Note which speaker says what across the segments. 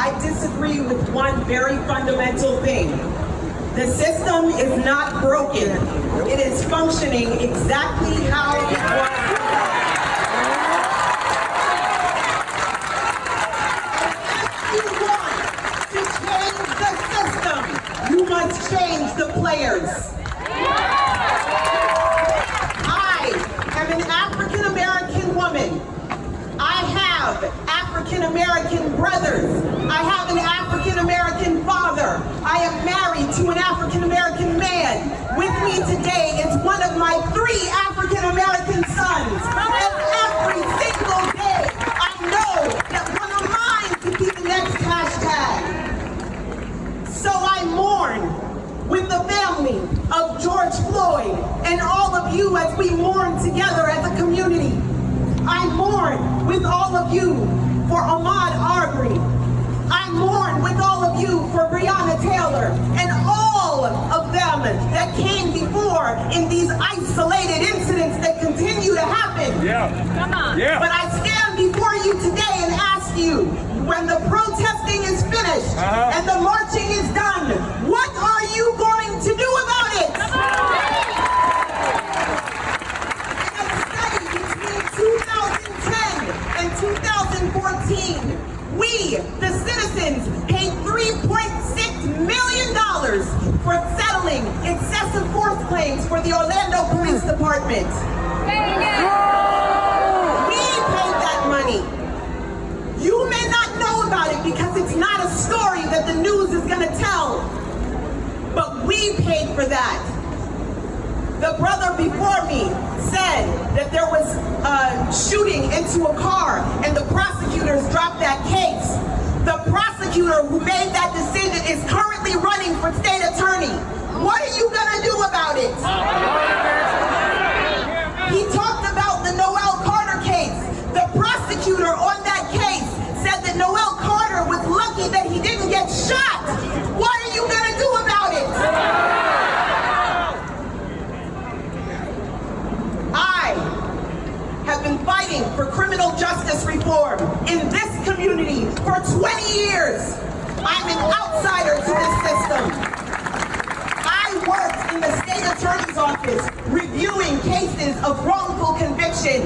Speaker 1: I disagree with one very fundamental thing. The system is not broken. It is functioning exactly how it was. If you want to change the system, you must change the players. I am an African-American woman. I have African-American brothers. I have an African-American father. I am married to an African-American man. With me today is one of my 3 African-American sons. And every single day, I know that one of mine could be the next hashtag. So I mourn with the family of George Floyd and all of you as we mourn together as a community. I mourn with all of you for Ahmaud Arbery. I mourn with all of you for Breonna Taylor and all of them that came before in these isolated incidents that continue to happen.
Speaker 2: Yeah.
Speaker 3: Come on.
Speaker 2: Yeah.
Speaker 1: But I stand before you today and ask you, when the protesting is finished and the marching is done, what are you going to do about it?
Speaker 3: Come on.
Speaker 1: In a study between 2010 and 2014, we, the citizens, paid $3.6 million for settling excessive force claims for the Orlando Police Department. We paid that money. You may not know about it because it's not a story that the news is going to tell, but we paid for that. The brother before me said that there was shooting into a car and the prosecutors dropped that case. The prosecutor who made that decision is currently running for state attorney. What are you going to do about it? He talked about the Noel Carter case. The prosecutor on that case said that Noel Carter was lucky that he didn't get shot. What are you going to do about it? I have been fighting for criminal justice reform in this community for 20 years. I'm an outsider to this system. I worked in the state attorney's office reviewing cases of wrongful conviction.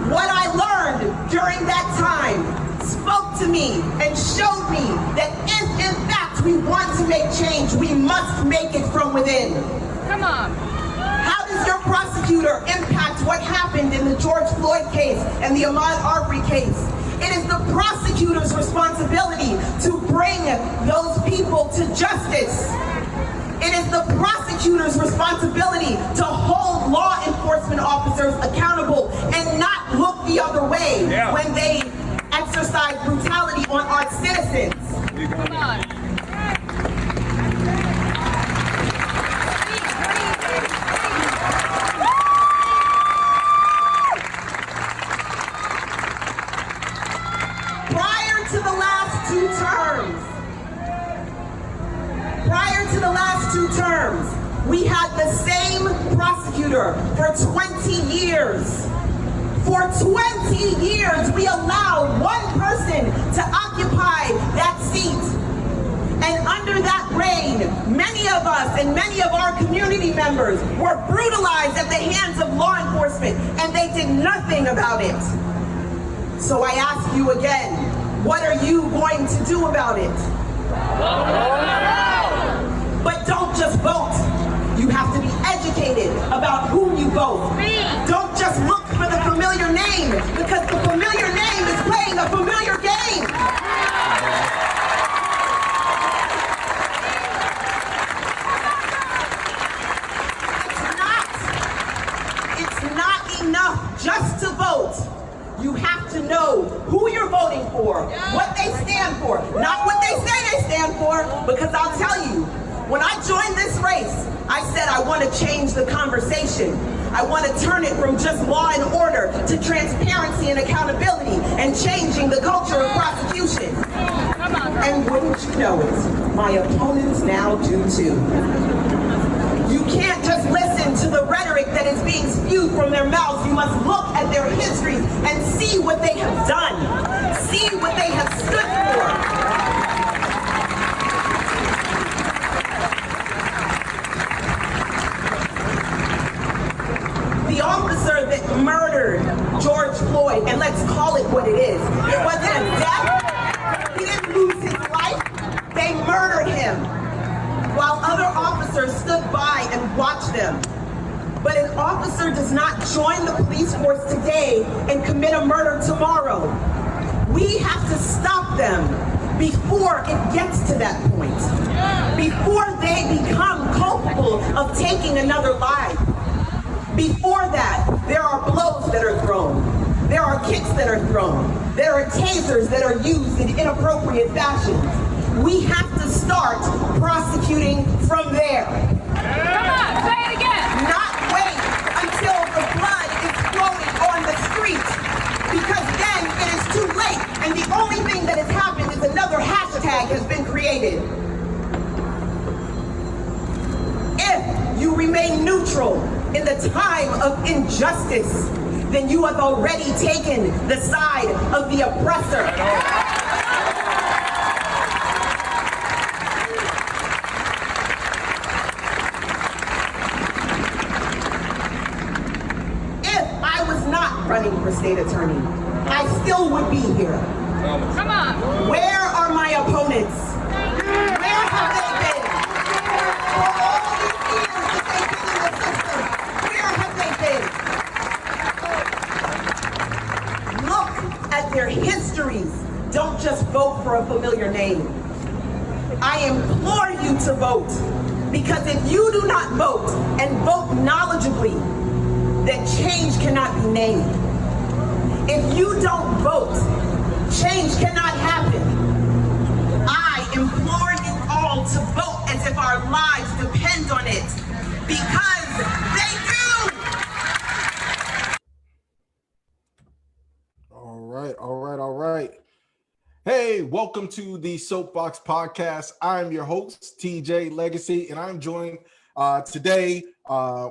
Speaker 1: What I learned during that time spoke to me and showed me that if in fact we want to make change, we must make it from within.
Speaker 3: Come on.
Speaker 1: How does your prosecutor impact what happened in the George Floyd case and the Ahmaud Arbery case? It is the prosecutor's responsibility to bring those people to justice. It is the prosecutor's responsibility to hold law enforcement officers accountable and not look the other way when they exercise brutality on our citizens.
Speaker 3: Come on.
Speaker 1: Prior to the last two terms, we had the same prosecutor for 20 years. For 20 years, we allowed one person to occupy that seat. And under that reign, many of us and many of our community members were brutalized at the hands of law enforcement, and they did nothing about it. So I ask you again, what are you going to do about it? But don't just vote. You have to be educated about whom you vote. Don't just look for the familiar name, because the familiar name is playing a familiar game. It's not enough just to vote. You have to know who you're voting for, what they stand for, not what they say they stand for, because I'll tell you, when I joined this race, I said I want to change the conversation. I want to turn it from just law and order to transparency and accountability and changing the culture of prosecution. And wouldn't you know it, my opponents now do too. You can't just listen to the rhetoric that is being spewed from their mouths. You must look at their histories and see what they have done. See what they have stood for. officer stood by and watched them. But an officer does not join the police force today and commit a murder tomorrow. We have to stop them before it gets to that point, before they become culpable of taking another life. Before that, there are blows that are thrown. There are kicks that are thrown. There are tasers that are used in inappropriate fashions. We have to start prosecuting from there.
Speaker 3: Come on, say it again.
Speaker 1: Not wait until the blood is flowing on the street, because then it is too late, and the only thing that has happened is another hashtag has been created. If you remain neutral in the time of injustice, then you have already taken the side of the oppressor. If I was not running for state attorney, I still would be here.
Speaker 3: Come on.
Speaker 1: Where are my opponents? Where have they been? For all these years that they've been in the system, where have they been? Look at their histories. Don't just vote for a familiar name. I implore you to vote, because if you do not vote and vote knowledgeably, then change cannot be named. If you don't vote, change cannot happen. I implore you all to vote as if our lives depend on it, because they do.
Speaker 2: All right. Hey, welcome to the Soapboxx podcast. I'm your host, TJ Legacy, and I'm joined today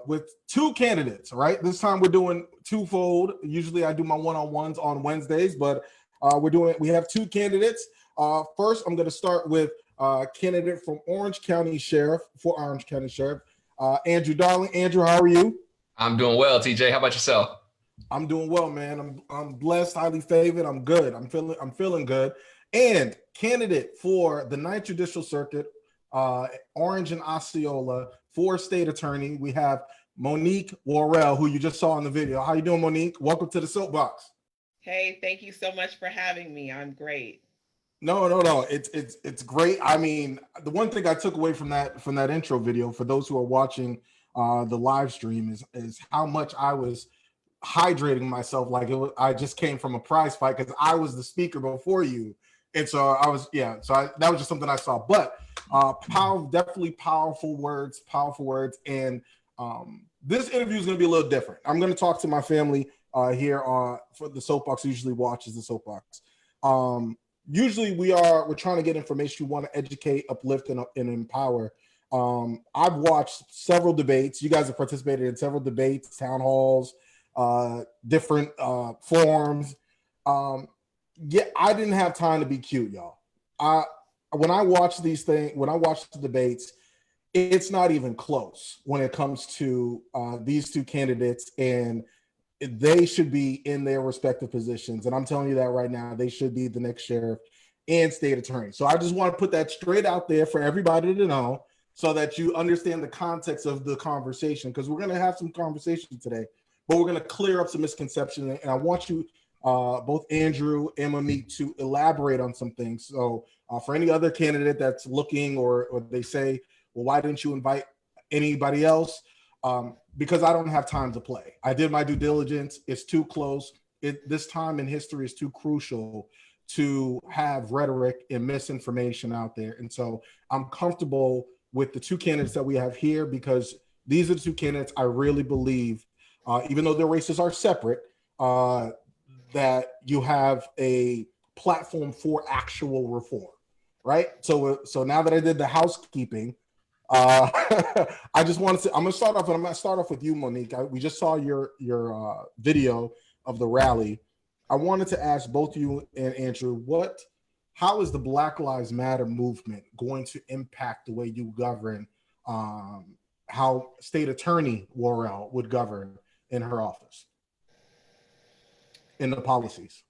Speaker 2: with two candidates, right? This time we're doing twofold. Usually I do my one-on-ones on Wednesdays, but we have two candidates. First, I'm going to start with candidate from Orange County Sheriff, Andrew Darling. Andrew, how are you?
Speaker 4: I'm doing well, TJ. How about yourself?
Speaker 2: I'm doing well, man. I'm blessed, highly favored. I'm good. I'm feeling good. And candidate for the Ninth Judicial Circuit, Orange and Osceola, for state attorney, we have Monique Worrell, who you just saw in the video. How you doing, Monique? Welcome to the Soapboxx.
Speaker 5: Hey, thank you so much for having me. I'm great.
Speaker 2: No. It's great. I mean, the one thing I took away from that intro video, for those who are watching the live stream, is how much I was hydrating myself like I just came from a prize fight, because I was the speaker before you, and so that was just something I saw. But definitely powerful words, and this interview is going to be a little different. I'm going to talk to my family here for the Soapboxx, usually watches the Soapboxx. Usually we're trying to get information. We want to educate, uplift, and empower. I've watched several debates. You guys have participated in several debates, town halls, different forums. I didn't have time to be cute, y'all. When I watch the debates, it's not even close when it comes to these two candidates, and they should be in their respective positions. And I'm telling you that right now, they should be the next sheriff and state attorney. So I just want to put that straight out there for everybody to know, so that you understand the context of the conversation, because we're going to have some conversation today, but we're going to clear up some misconceptions. And I want you, both Andrew and Monique, to elaborate on some things. So for any other candidate that's looking, or they say, well, why didn't you invite anybody else? Because I don't have time to play. I did my due diligence. It's too close. This time in history is too crucial to have rhetoric and misinformation out there. And so I'm comfortable with the two candidates that we have here, because these are the two candidates I really believe, even though their races are separate, that you have a platform for actual reform, right? So now that I did the housekeeping, I just wanted to. I'm gonna start off with you, Monique. We just saw your video of the rally. I wanted to ask both you and Andrew, how is the Black Lives Matter movement going to impact the way you govern? How State Attorney Worrell would govern in her office, in the policies?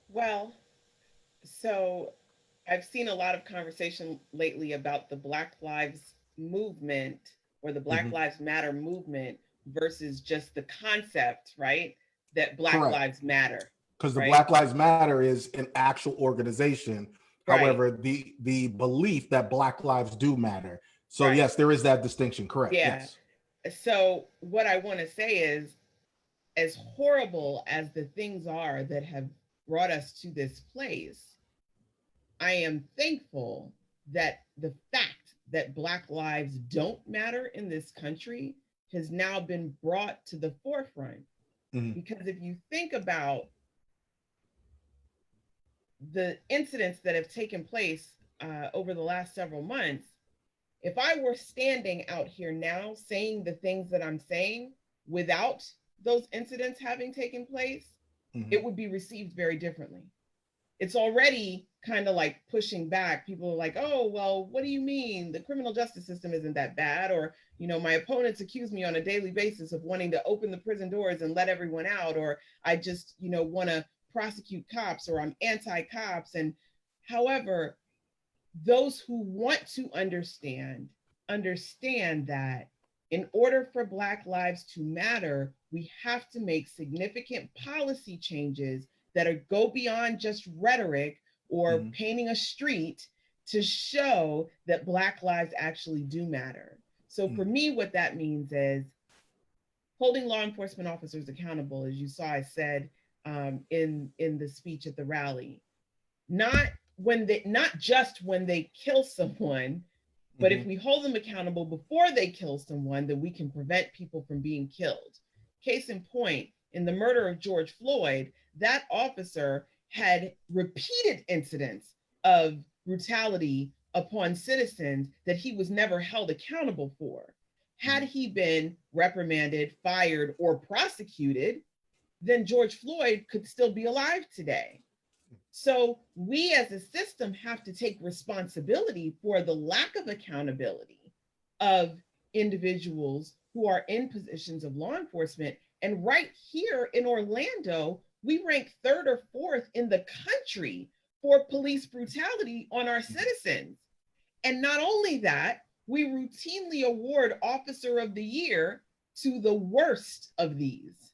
Speaker 5: Well, so I've seen a lot of conversation lately about the Black Lives movement or the Black
Speaker 2: Mhm.
Speaker 5: Lives Matter movement versus just the concept, right? That Black
Speaker 2: Correct.
Speaker 5: Lives Matter,
Speaker 2: Because the
Speaker 5: right?
Speaker 2: Black Lives Matter is an actual organization.
Speaker 5: Right.
Speaker 2: However, the belief that Black lives do matter. So
Speaker 5: Right.
Speaker 2: yes, there is that distinction. Correct.
Speaker 5: Yeah.
Speaker 2: Yes.
Speaker 5: So what I want to say is, as horrible as the things are that have brought us to this place, I am thankful that the fact that Black lives don't matter in this country has now been brought to the forefront.
Speaker 2: Mhm.
Speaker 5: Because if you think about the incidents that have taken place over the last several months, if I were standing out here now saying the things that I'm saying without those incidents having taken place, it would be received very differently. It's already kind of like pushing back. People are like, oh, well, what do you mean? The criminal justice system isn't that bad. Or, my opponents accuse me on a daily basis of wanting to open the prison doors and let everyone out. Or I just, want to prosecute cops, or I'm anti-cops. And however, those who want to understand that in order for Black lives to matter, we have to make significant policy changes that go beyond just rhetoric or painting a street to show that Black lives actually do matter. So for me, what that means is holding law enforcement officers accountable, as you saw I said in the speech at the rally. Not just when they kill someone, but if we hold them accountable before they kill someone, then we can prevent people from being killed. Case in point, in the murder of George Floyd, that officer had repeated incidents of brutality upon citizens that he was never held accountable for. Had he been reprimanded, fired, or prosecuted, then George Floyd could still be alive today. So we as a system have to take responsibility for the lack of accountability of individuals who are in positions of law enforcement. And right here in Orlando, we rank third or fourth in the country for police brutality on our citizens. And not only that, we routinely award Officer of the Year to the worst of these.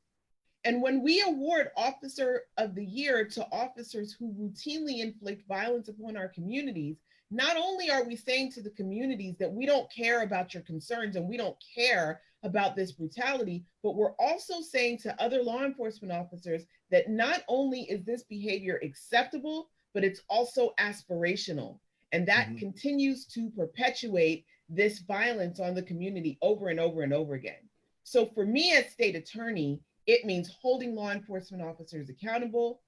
Speaker 5: And when we award Officer of the Year to officers who routinely inflict violence upon our communities, not only are we saying to the communities that we don't care about your concerns and we don't care about this brutality, but we're also saying to other law enforcement officers that not only is this behavior acceptable, but it's also aspirational. And that continues to perpetuate this violence on the community over and over and over again. So for me as state attorney, it means holding law enforcement officers accountable.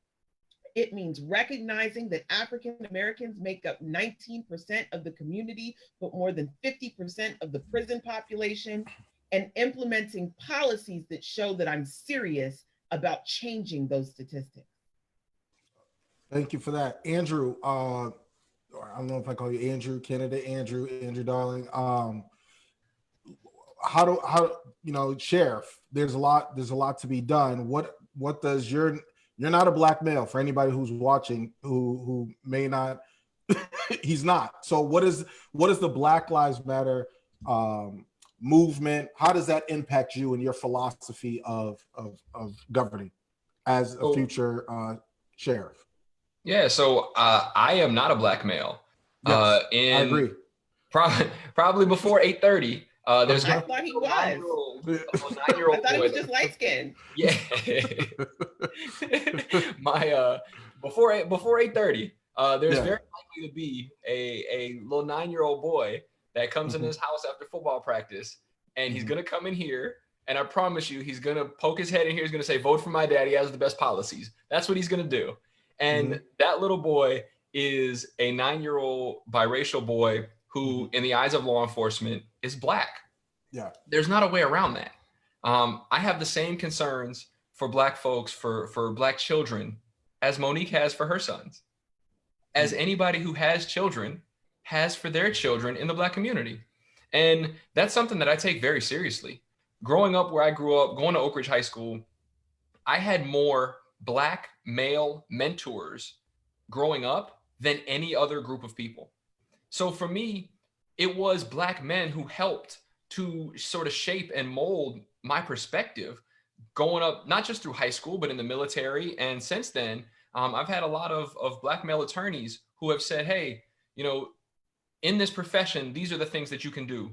Speaker 5: It means recognizing that African Americans make up 19% of the community, but more than 50% of the prison population, and implementing policies that show that I'm serious about changing those statistics.
Speaker 2: Thank you for that, Andrew. I don't know if I call you Andrew, candidate Andrew Darling. Sheriff, there's a lot to be done. What does you're not a Black male, for anybody who's watching who may not he's not. So what is the Black Lives Matter movement? How does that impact you and your philosophy of governing as a future sheriff?
Speaker 4: Yeah, so I am not a Black male.
Speaker 2: Yes, I agree.
Speaker 4: Probably before 8:30. There's
Speaker 5: I thought he was.
Speaker 4: 9-year-old
Speaker 5: I thought he was just light skinned.
Speaker 4: Yeah. Before 8:30, there's very likely to be a little 9-year-old boy that comes in his house after football practice, and he's gonna come in here, and I promise you, he's gonna poke his head in here. He's gonna say, "Vote for my dad. He has the best policies." That's what he's gonna do. And that little boy is a 9-year-old biracial boy who, in the eyes of law enforcement, is Black.
Speaker 2: Yeah.
Speaker 4: There's not a way around that. I have the same concerns for Black folks, for Black children, as Monique has for her sons, as anybody who has children has for their children in the Black community. And that's something that I take very seriously. Growing up where I grew up, going to Oak Ridge High School, I had more Black male mentors growing up than any other group of people. So for me, it was Black men who helped to sort of shape and mold my perspective going up, not just through high school, but in the military. And since then, I've had a lot of Black male attorneys who have said, hey, you know, in this profession, these are the things that you can do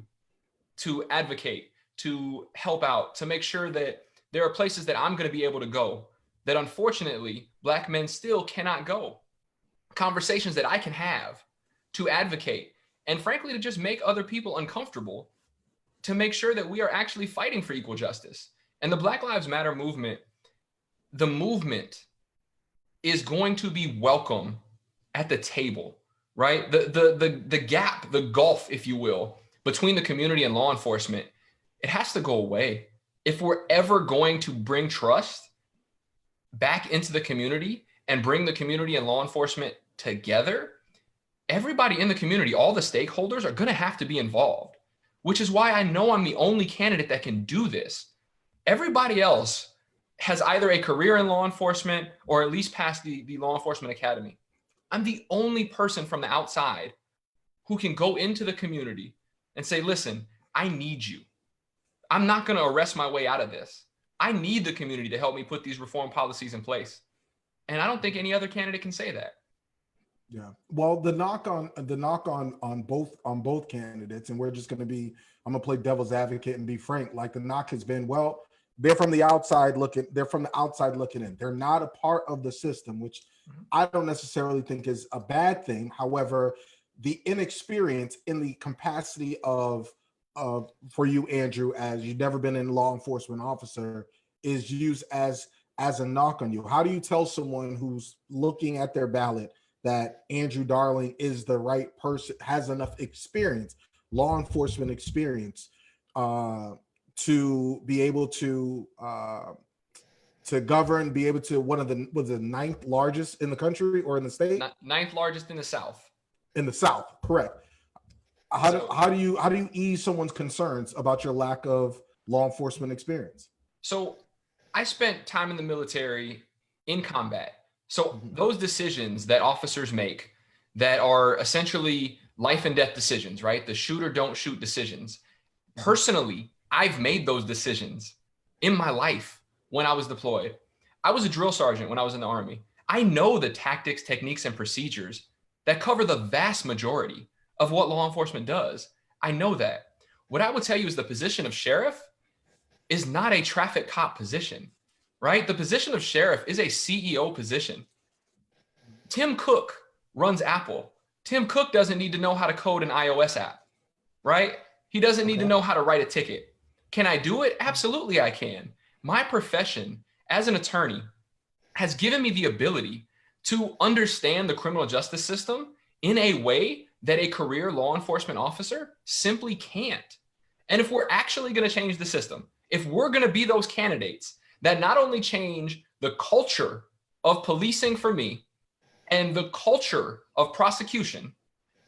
Speaker 4: to advocate, to help out, to make sure that there are places that I'm going to be able to go that unfortunately Black men still cannot go. Conversations that I can have to advocate and frankly to just make other people uncomfortable, to make sure that we are actually fighting for equal justice. And the Black Lives Matter movement, the movement is going to be welcome at the table, right? The gap, the gulf, if you will, between the community and law enforcement, it has to go away. If we're ever going to bring trust back into the community and bring the community and law enforcement together, everybody in the community, all the stakeholders are going to have to be involved, which is why I know I'm the only candidate that can do this. Everybody else has either a career in law enforcement or at least passed the law enforcement academy. I'm the only person from the outside who can go into the community and say, listen, I need you. I'm not going to arrest my way out of this. I need the community to help me put these reform policies in place. And I don't think any other candidate can say that.
Speaker 2: Yeah. Well, the knock on both candidates, and we're just going to be, I'm going to play devil's advocate and be frank. Like the knock has been, well, they're from the outside looking in. They're not a part of the system, which I don't necessarily think is a bad thing. However, the inexperience in the capacity of for you, Andrew, as you've never been a law enforcement officer, is used as a knock on you. How do you tell someone who's looking at their ballot that Andrew Darling is the right person, has enough experience, law enforcement experience, to be able to govern, be able to was the 9th largest in the country or in the state?
Speaker 4: 9th largest in the South.
Speaker 2: In the South, correct. How do you ease someone's concerns about your lack of law enforcement experience?
Speaker 4: So I spent time in the military in combat. So those decisions that officers make that are essentially life and death decisions, right? The shoot or don't shoot decisions. Personally, I've made those decisions in my life when I was deployed. I was a drill sergeant when I was in the Army. I know the tactics, techniques, and procedures that cover the vast majority of what law enforcement does. I know that. What I would tell you is the position of sheriff is not a traffic cop position, right? The position of sheriff is a CEO position. Tim Cook runs Apple. Tim Cook doesn't need to know how to code an iOS app, right? He doesn't need to know how to write a ticket. Can I do it? Absolutely, I can. My profession as an attorney has given me the ability to understand the criminal justice system in a way that a career law enforcement officer simply can't. And if we're actually going to change the system, if we're going to be those candidates that not only change the culture of policing for me and the culture of prosecution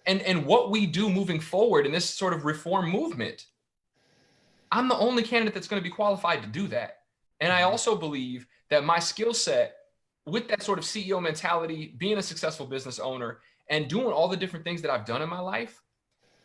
Speaker 4: and what we do moving forward in this sort of reform movement, I'm the only candidate that's going to be qualified to do that. And I also believe that my skill set with that sort of CEO mentality, being a successful business owner and doing all the different things that I've done in my life,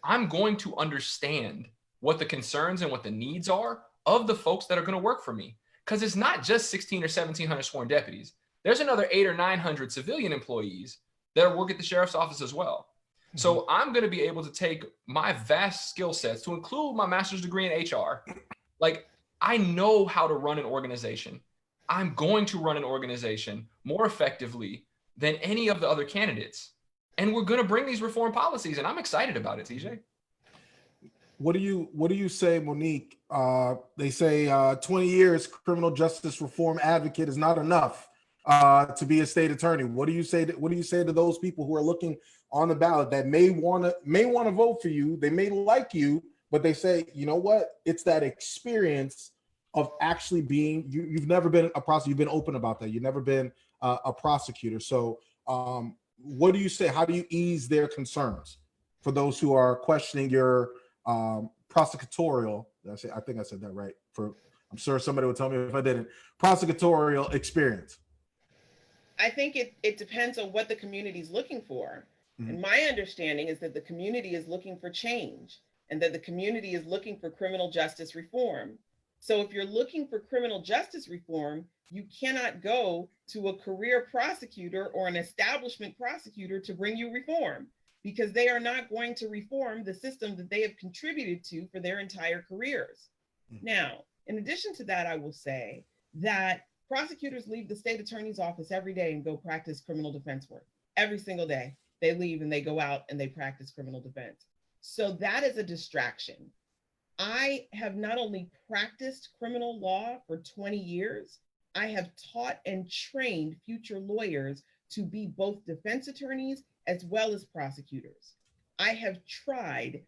Speaker 4: I'm going to understand what the concerns and what the needs are of the folks that are going to work for me. Because it's not just 16 or 1700 sworn deputies. There's another 800 or 900 civilian employees that work at the sheriff's office as well. So I'm going to be able to take my vast skill sets, to include my master's degree in HR. Like, I know how to run an organization. I'm going to run an organization more effectively than any of the other candidates. And we're going to bring these reform policies, and I'm excited about it, TJ.
Speaker 2: What do you say, Monique? They say 20 years criminal justice reform advocate is not enough to be a state attorney. What do you say to those people who are looking on the ballot that may want to vote for you? They may like you, but they say, you know what? It's that experience of actually being, you've never been a prosecutor. You've been open about that. You've never been a prosecutor. So what do you say? How do you ease their concerns for those who are questioning your prosecutorial, I think I said that right. I'm sure somebody would tell me if I didn't, prosecutorial experience?
Speaker 5: I think it depends on what the community is looking for. And my understanding is that the community is looking for change and that the community is looking for criminal justice reform. So if you're looking for criminal justice reform, you cannot go to a career prosecutor or an establishment prosecutor to bring you reform, because they are not going to reform the system that they have contributed to for their entire careers. Now, in addition to that, I will say that prosecutors leave the state attorney's office every day and go practice criminal defense work. Every single day, they leave and they go out and they practice criminal defense. So that is a distraction. I have not only practiced criminal law for 20 years, I have taught and trained future lawyers to be both defense attorneys as well as prosecutors. I have tried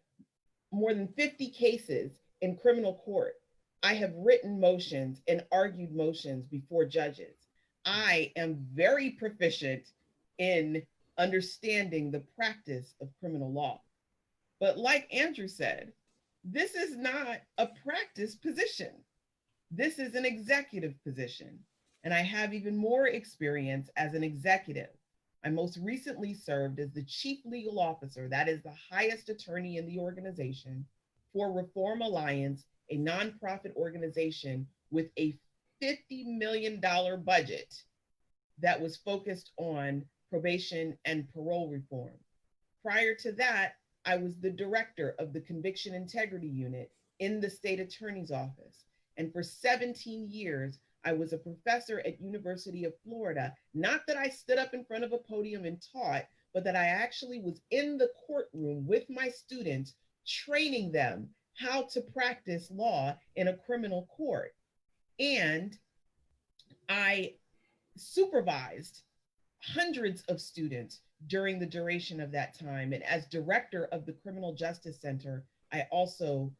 Speaker 5: more than 50 cases in criminal court. I have written motions and argued motions before judges. I am very proficient in understanding the practice of criminal law. But like Andrew said, this is not a practice position. This is an executive position. And I have even more experience as an executive. I most recently served as the chief legal officer, that is the highest attorney in the organization, for Reform Alliance, a nonprofit organization with a $50 million budget that was focused on probation and parole reform. Prior to that, I was the director of the Conviction Integrity Unit in the state attorney's office. And for 17 years, I was a professor at University of Florida. Not that I stood up in front of a podium and taught, but that I actually was in the courtroom with my students, training them how to practice law in a criminal court. And I supervised hundreds of students during the duration of that time. And as director of the Criminal Justice Center, I also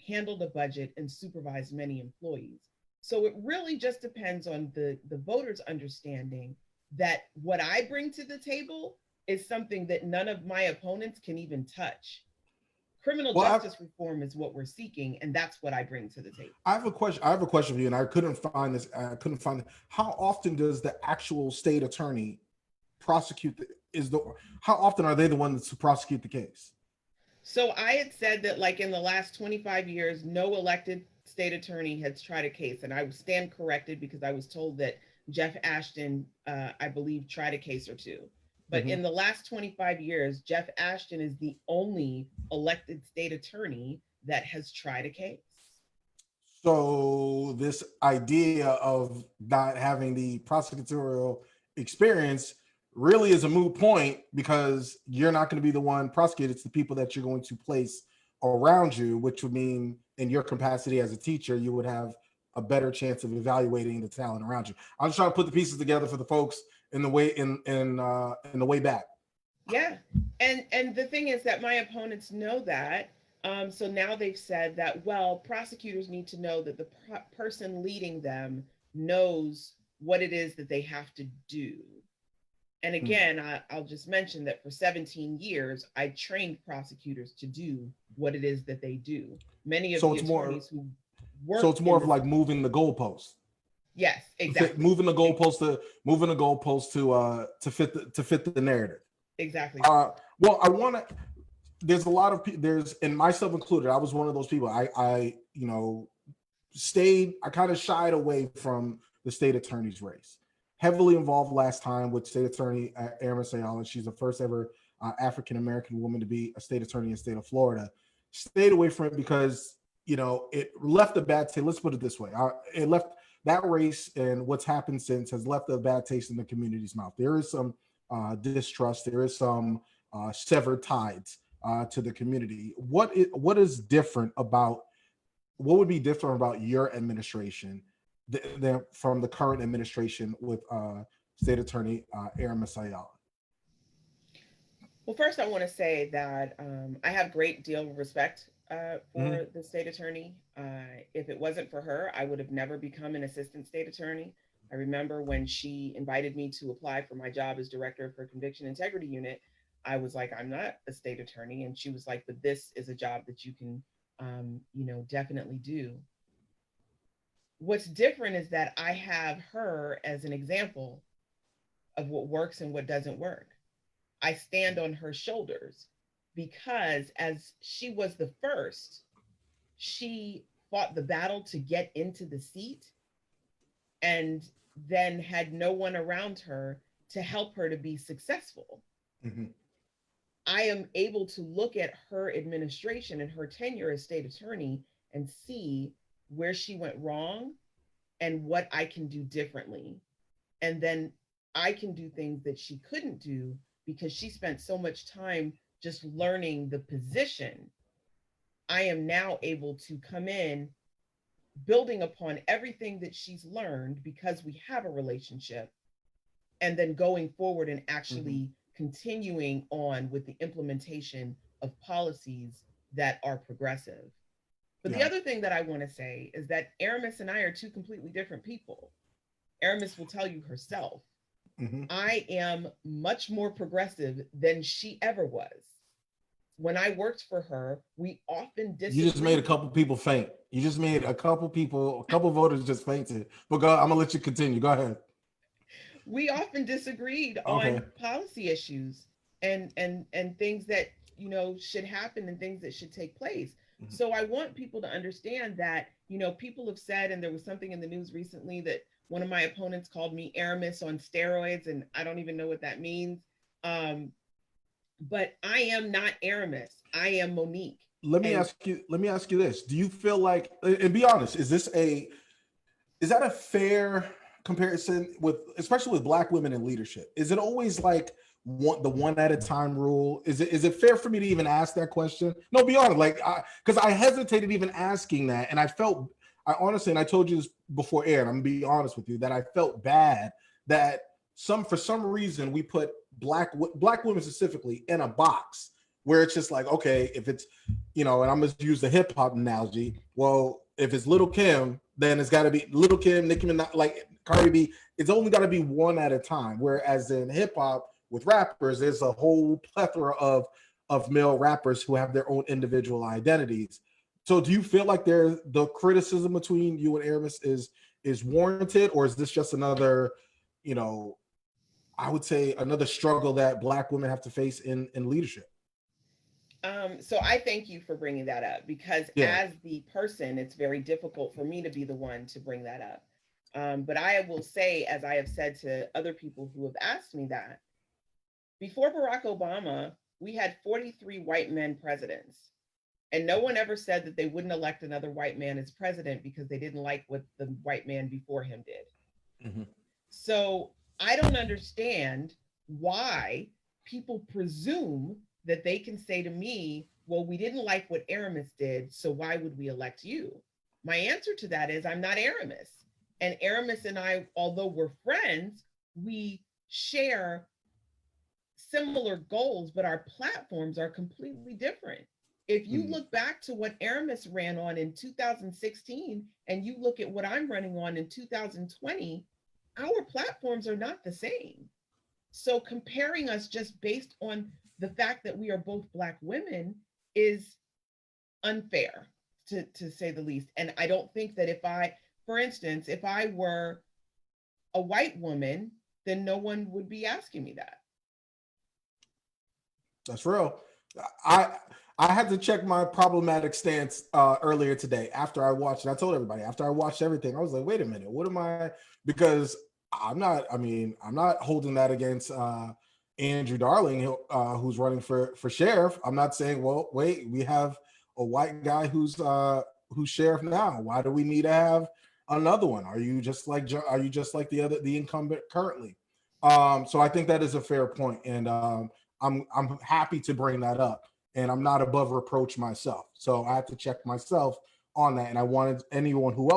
Speaker 5: handled a budget and supervised many employees. So it really just depends on the voters' understanding that what I bring to the table is something that none of my opponents can even touch. Criminal justice reform is what we're seeking, and that's what I bring to the table.
Speaker 2: I have a question for you, and I couldn't find this. How often does the actual state attorney prosecute? How often are they the ones to prosecute the case?
Speaker 5: So I had said that, like, in the last 25 years, no elected state attorney has tried a case, and I stand corrected because I was told that Jeff Ashton, I believe, tried a case or two. But in the last 25 years, Jeff Ashton is the only elected state attorney that has tried a case.
Speaker 2: So this idea of not having the prosecutorial experience really is a moot point, because you're not going to be the one prosecuted. It's the people that you're going to place around you, which would mean in your capacity as a teacher, you would have a better chance of evaluating the talent around you. I'm just trying to put the pieces together for the folks in the way back.
Speaker 5: Yeah, and the thing is that my opponents know that. So now they've said that, well, prosecutors need to know that the person leading them knows what it is that they have to do. And again, I'll just mention that for 17 years, I trained prosecutors to do what it is that they do. Many of the attorneys who work.
Speaker 2: So it's more of like moving the goalposts.
Speaker 5: Yes, exactly.
Speaker 2: Moving the goalposts to fit the narrative.
Speaker 5: Exactly.
Speaker 2: Well, I want to. There's a lot of there's, and myself included. I was one of those people. I kind of shied away from the state attorney's race. Heavily involved last time with state attorney Erin Sayala. She's the first ever African-American woman to be a state attorney in the state of Florida. Stayed away from it because, it left a bad taste. Let's put it this way. It left that race, and what's happened since has left a bad taste in the community's mouth. There is some distrust. There is some severed ties to the community. What would be different about your administration from the current administration with State Attorney Erin Sayala?
Speaker 5: Well, first I want to say that I have a great deal of respect for the state attorney. If it wasn't for her, I would have never become an assistant state attorney. I remember when she invited me to apply for my job as director of her Conviction Integrity Unit, I was like, I'm not a state attorney. And she was like, but this is a job that you can, definitely do. What's different is that I have her as an example of what works and what doesn't work. I stand on her shoulders because as she was the first, she fought the battle to get into the seat and then had no one around her to help her to be successful.
Speaker 2: Mm-hmm.
Speaker 5: I am able to look at her administration and her tenure as state attorney and see where she went wrong and what I can do differently. And then I can do things that she couldn't do because she spent so much time just learning the position. I am now able to come in building upon everything that she's learned because we have a relationship, and then going forward and actually continuing on with the implementation of policies that are progressive. But the other thing that I want to say is that Aramis and I are two completely different people. Aramis will tell you herself, I am much more progressive than she ever was. When I worked for her, we often disagreed.
Speaker 2: You just made a couple people faint. You just made a couple voters just fainted. But I'm gonna let you continue. Go ahead.
Speaker 5: We often disagreed on policy issues and things that, you know, should happen and things that should take place. So I want people to understand that, you know, people have said, and there was something in the news recently that one of my opponents called me Aramis on steroids, and I don't even know what that means. But I am not Aramis. I am Monique.
Speaker 2: Let me ask you this. Do you feel like, and be honest, is that a fair comparison with, especially with Black women in leadership? Is it always like the one at a time rule? Is it fair for me to even ask that question? No, be honest, like, because I hesitated even asking that, and I honestly, and I told you this before air, and I'm gonna be honest with you, that I felt bad that for some reason we put black women specifically in a box where it's just like, okay, if it's, you know, and I'm gonna use the hip hop analogy. Well, if it's Little Kim, then it's got to be Little Kim, Nicki Minaj, like Cardi B. It's only got to be one at a time. Whereas in hip hop with rappers, there's a whole plethora of male rappers who have their own individual identities. So, do you feel like the criticism between you and Aramis is warranted, or is this just another, you know, I would say another struggle that Black women have to face in leadership?
Speaker 5: So I thank you for bringing that up, because as the person, it's very difficult for me to be the one to bring that up. But I will say, as I have said to other people who have asked me that, before Barack Obama, we had 43 white men presidents. And no one ever said that they wouldn't elect another white man as president because they didn't like what the white man before him did. So I don't understand why people presume that they can say to me, well, we didn't like what Aramis did, so why would we elect you? My answer to that is, I'm not Aramis. And Aramis and I, although we're friends, we share similar goals, but our platforms are completely different. If you look back to what Aramis ran on in 2016, and you look at what I'm running on in 2020, our platforms are not the same. So comparing us just based on the fact that we are both Black women is unfair, to say the least. And I don't think that for instance, if I were a white woman, then no one would be asking me that.
Speaker 2: That's real. I had to check my problematic stance earlier today after I watched it. I told everybody after I watched everything, I was like, wait a minute, what am I? Because I'm not holding that against Andrew Darling, who's running for sheriff. I'm not saying, well, wait, we have a white guy who's sheriff now. Why do we need to have another one? Are you just like the incumbent currently? So I think that is a fair point, and I'm happy to bring that up. And I'm not above reproach myself. So I have to check myself on that. And I wanted anyone who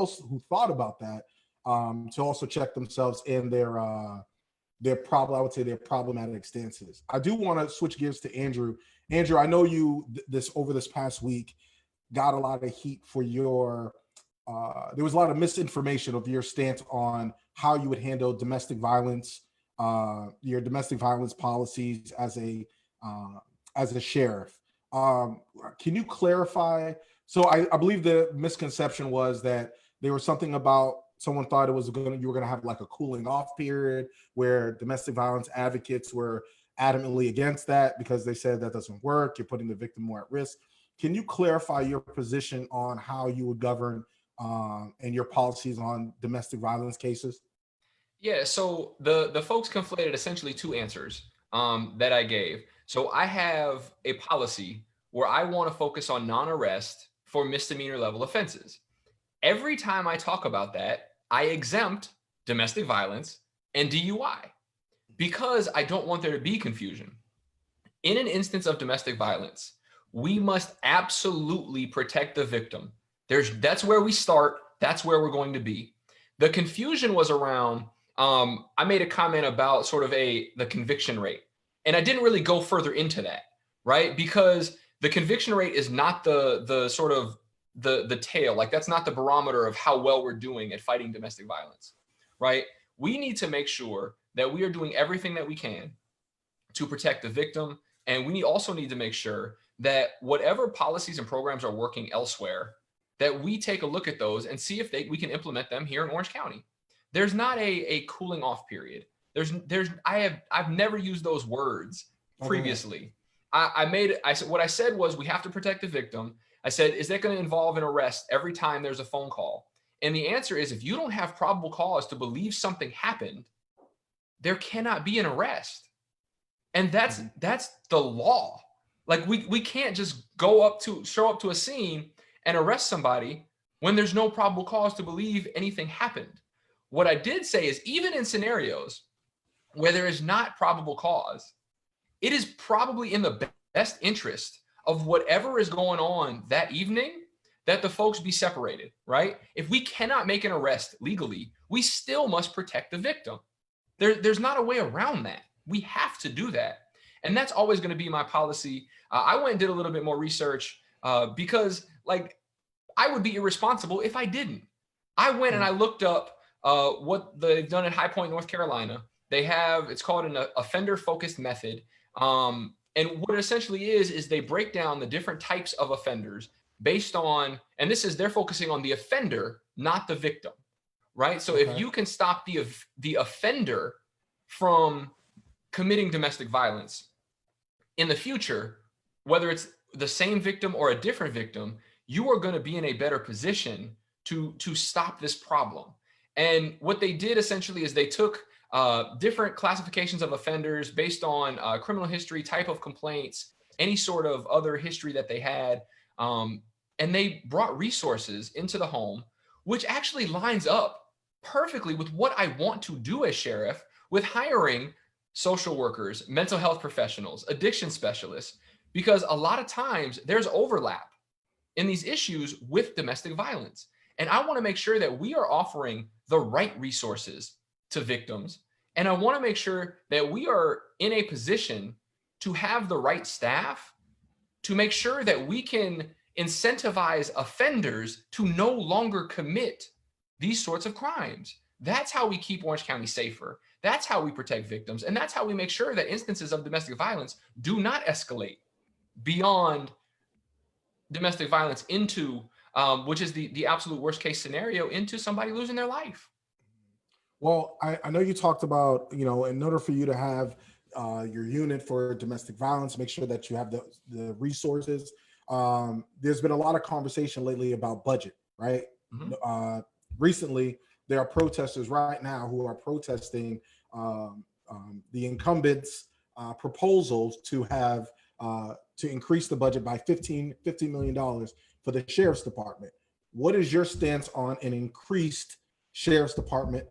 Speaker 2: thought about that to also check themselves in their problematic stances. I do want to switch gears to Andrew. Andrew, I know you over this past week got a lot of heat for your there was a lot of misinformation of your stance on how you would handle domestic violence, your domestic violence policies as a sheriff. Can you clarify? So I believe the misconception was that there was something about someone thought you were going to have like a cooling off period where domestic violence advocates were adamantly against that because they said that doesn't work. You're putting the victim more at risk. Can you clarify your position on how you would govern and your policies on domestic violence cases?
Speaker 4: Yeah, so the folks conflated essentially two answers that I gave. So I have a policy where I want to focus on non-arrest for misdemeanor level offenses. Every time I talk about that, I exempt domestic violence and DUI because I don't want there to be confusion. In an instance of domestic violence, we must absolutely protect the victim. That's where we start. That's where we're going to be. The confusion was around, I made a comment about sort of the conviction rate. And I didn't really go further into that, right? Because the conviction rate is not the sort of the tail, like that's not the barometer of how well we're doing at fighting domestic violence, right? We need to make sure that we are doing everything that we can to protect the victim. And we also need to make sure that whatever policies and programs are working elsewhere, that we take a look at those and see if we can implement them here in Orange County. There's not a cooling off period. I've never used those words previously. What I said was we have to protect the victim. I said, is that going to involve an arrest every time there's a phone call? And the answer is, if you don't have probable cause to believe something happened, there cannot be an arrest. And that's the law. Like we can't just show up to a scene and arrest somebody when there's no probable cause to believe anything happened. What I did say is, even in scenarios where there is not probable cause, it is probably in the best interest of whatever is going on that evening that the folks be separated, right? If we cannot make an arrest legally, we still must protect the victim. There's not a way around that. We have to do that. And that's always going to be my policy. I went and did a little bit more research because I would be irresponsible if I didn't. I went and I looked up what they've done at High Point, North Carolina. It's called an offender-focused method. And what it essentially is they break down the different types of offenders based on, and they're focusing on the offender, not the victim, right? So if you can stop the offender from committing domestic violence in the future, whether it's the same victim or a different victim, you are going to be in a better position to stop this problem. And what they did essentially is they took different classifications of offenders based on criminal history, type of complaints, any sort of other history that they had. And they brought resources into the home, which actually lines up perfectly with what I want to do as sheriff, with hiring social workers, mental health professionals, addiction specialists, because a lot of times there's overlap in these issues with domestic violence. And I want to make sure that we are offering the right resources to victims. And I want to make sure that we are in a position to have the right staff to make sure that we can incentivize offenders to no longer commit these sorts of crimes. That's how we keep Orange County safer. That's how we protect victims. And that's how we make sure that instances of domestic violence do not escalate beyond domestic violence into, which is the absolute worst case scenario, into somebody losing their life.
Speaker 2: Well, I know you talked about, in order for you to have your unit for domestic violence, make sure that you have the resources. There's been a lot of conversation lately about budget, right? Mm-hmm. Recently, there are protesters right now who are protesting the incumbents' proposals to have to increase the budget by $15 million for the sheriff's department. What is your stance on an increased sheriff's department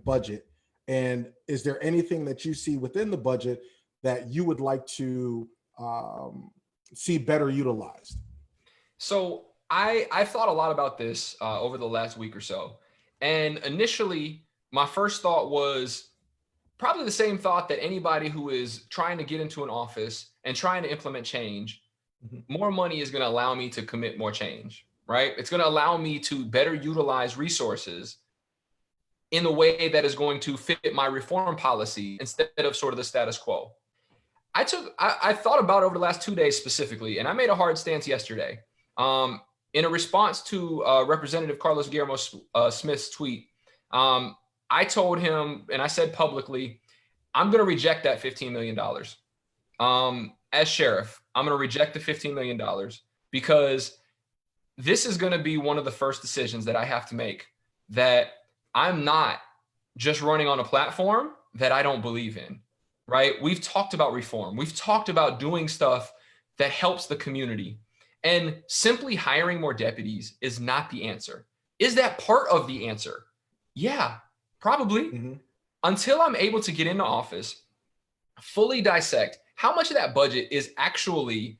Speaker 2: budget? And is there anything that you see within the budget that you would like to see better utilized?
Speaker 4: So I've thought a lot about this over the last week or so. And initially, my first thought was probably the same thought that anybody who is trying to get into an office and trying to implement change, more money is going to allow me to commit more change, right? It's going to allow me to better utilize resources in a way that is going to fit my reform policy instead of sort of the status quo. I thought about it over the last 2 days specifically, and I made a hard stance yesterday. In a response to Representative Carlos Guillermo Smith's tweet, I told him, and I said publicly, I'm going to reject that $15 million. As sheriff, I'm going to reject the $15 million because this is going to be one of the first decisions that I have to make, that I'm not just running on a platform that I don't believe in, right? We've talked about reform. We've talked about doing stuff that helps the community. And simply hiring more deputies is not the answer. Is that part of the answer? Yeah, probably. Mm-hmm. Until I'm able to get into office, fully dissect how much of that budget is actually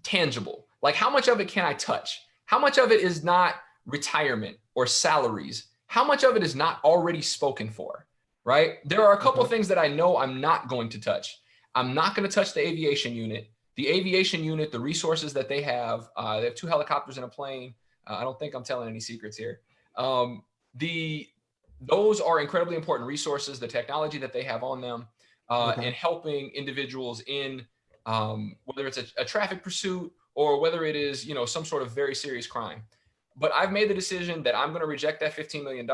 Speaker 4: tangible. Like, how much of it can I touch? How much of it is not retirement or salaries? How much of it is not already spoken for, right? There are a couple of things that I know I'm not going to touch. I'm not going to touch the aviation unit. The aviation unit, the resources that they have 2 helicopters and a plane. I don't think I'm telling any secrets here. Those are incredibly important resources, the technology that they have on them, and helping individuals in whether it's a traffic pursuit or whether it is, some sort of very serious crime. But I've made the decision that I'm going to reject that $15 million.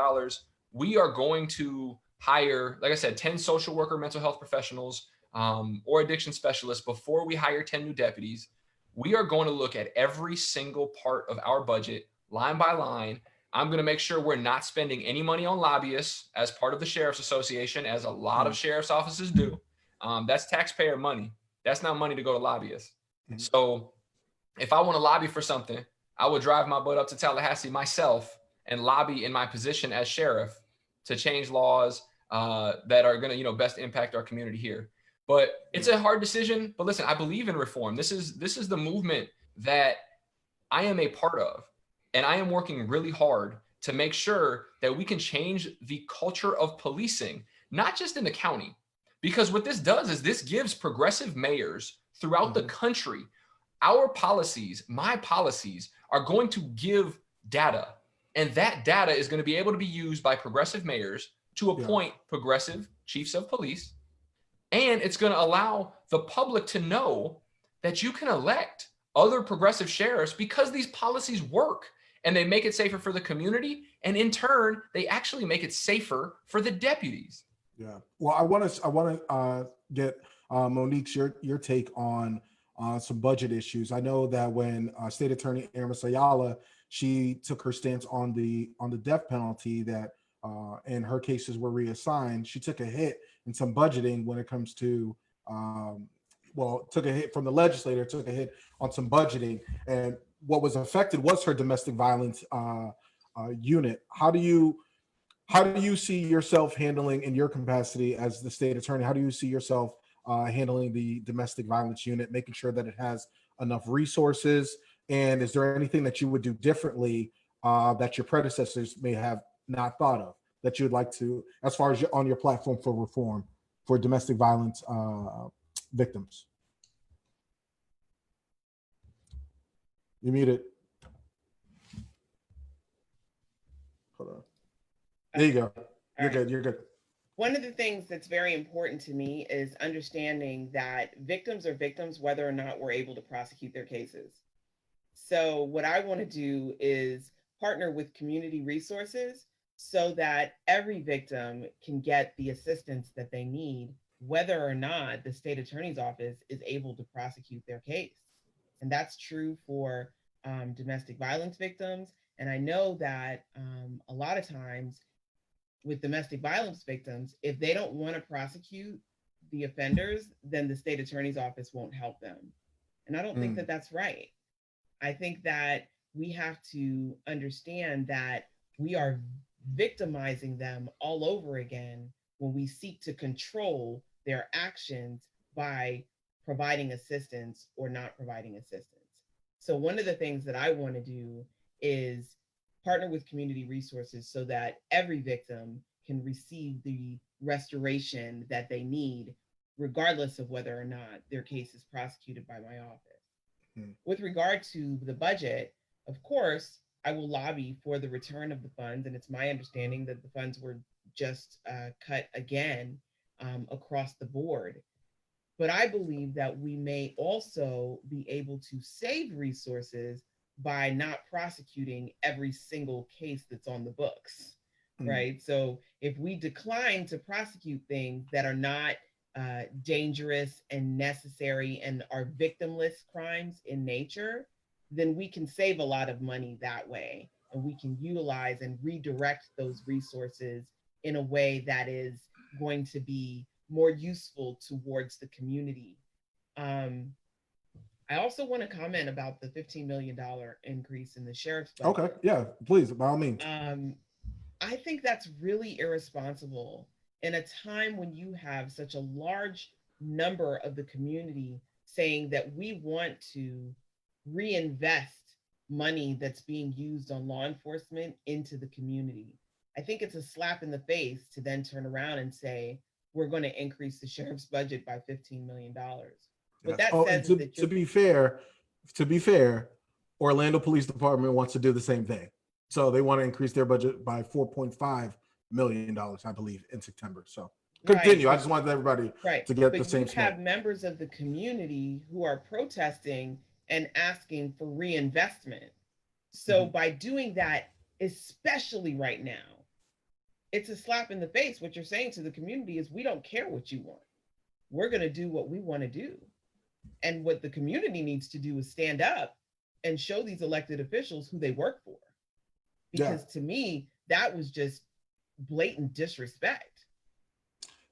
Speaker 4: We are going to hire, like I said, 10 social worker, mental health professionals, or addiction specialists before we hire 10 new deputies. We are going to look at every single part of our budget, line by line. I'm going to make sure we're not spending any money on lobbyists as part of the Sheriff's Association, as a lot of sheriff's offices do. That's taxpayer money. That's not money to go to lobbyists. So if I want to lobby for something, I would drive my butt up to Tallahassee myself and lobby in my position as sheriff to change laws that are going to, best impact our community here. But it's a hard decision. But listen, I believe in reform. This is the movement that I am a part of. And I am working really hard to make sure that we can change the culture of policing, not just in the county. Because what this does is this gives progressive mayors throughout the country, our policies, my policies, are going to give data. And that data is going to be able to be used by progressive mayors to appoint progressive chiefs of police. And it's going to allow the public to know that you can elect other progressive sheriffs because these policies work. And they make it safer for the community. And in turn, they actually make it safer for the deputies.
Speaker 2: Yeah. Well, I want to get Monique's your take on some budget issues. I know that when State Attorney Aramis Ayala, she took her stance on the death penalty, that and her cases were reassigned, she took a hit in some budgeting when it comes to took a hit from the legislator, took a hit on some budgeting, and what was affected was her domestic violence unit. How do you see yourself handling, in your capacity as the state attorney, how do you see yourself handling the domestic violence unit, making sure that it has enough resources? And is there anything that you would do differently that your predecessors may have not thought of, that you would like to, as far as on your platform for reform for domestic violence victims? You're muted. Hold on. There you go. You're good. You're good.
Speaker 5: One of the things that's very important to me is understanding that victims are victims, whether or not we're able to prosecute their cases. So what I want to do is partner with community resources so that every victim can get the assistance that they need, whether or not the state attorney's office is able to prosecute their case. And that's true for domestic violence victims. And I know that a lot of times with domestic violence victims, if they don't want to prosecute the offenders, then the state attorney's office won't help them. And I don't think that that's right. I think that we have to understand that we are victimizing them all over again when we seek to control their actions by providing assistance or not providing assistance. So one of the things that I want to do is partner with community resources so that every victim can receive the restoration that they need, regardless of whether or not their case is prosecuted by my office. With regard to the budget, of course, I will lobby for the return of the funds, and it's my understanding that the funds were just cut again across the board. But I believe that we may also be able to save resources by not prosecuting every single case that's on the books. right? So if we decline to prosecute things that are not dangerous and necessary and are victimless crimes in nature, then we can save a lot of money that way. And we can utilize and redirect those resources in a way that is going to be more useful towards the community. I also want to comment about the $15 million increase in the sheriff's budget.
Speaker 2: Okay, yeah, please, by all means.
Speaker 5: I think that's really irresponsible in a time when you have such a large number of the community saying that we want to reinvest money that's being used on law enforcement into the community. I think it's a slap in the face to then turn around and say, we're going to increase the sheriff's budget by $15 million. What that says is that
Speaker 2: to be fair, Orlando Police Department wants to do the same thing. So they want to increase their budget by $4.5 million, I believe, in September. So continue.
Speaker 5: Right.
Speaker 2: I just wanted everybody to get the same
Speaker 5: smoke. You have members of the community who are protesting and asking for reinvestment. So by doing that, especially right now, it's a slap in the face. What you're saying to the community is, we don't care what you want. We're going to do what we want to do. And what the community needs to do is stand up and show these elected officials who they work for. Because to me, that was just blatant disrespect.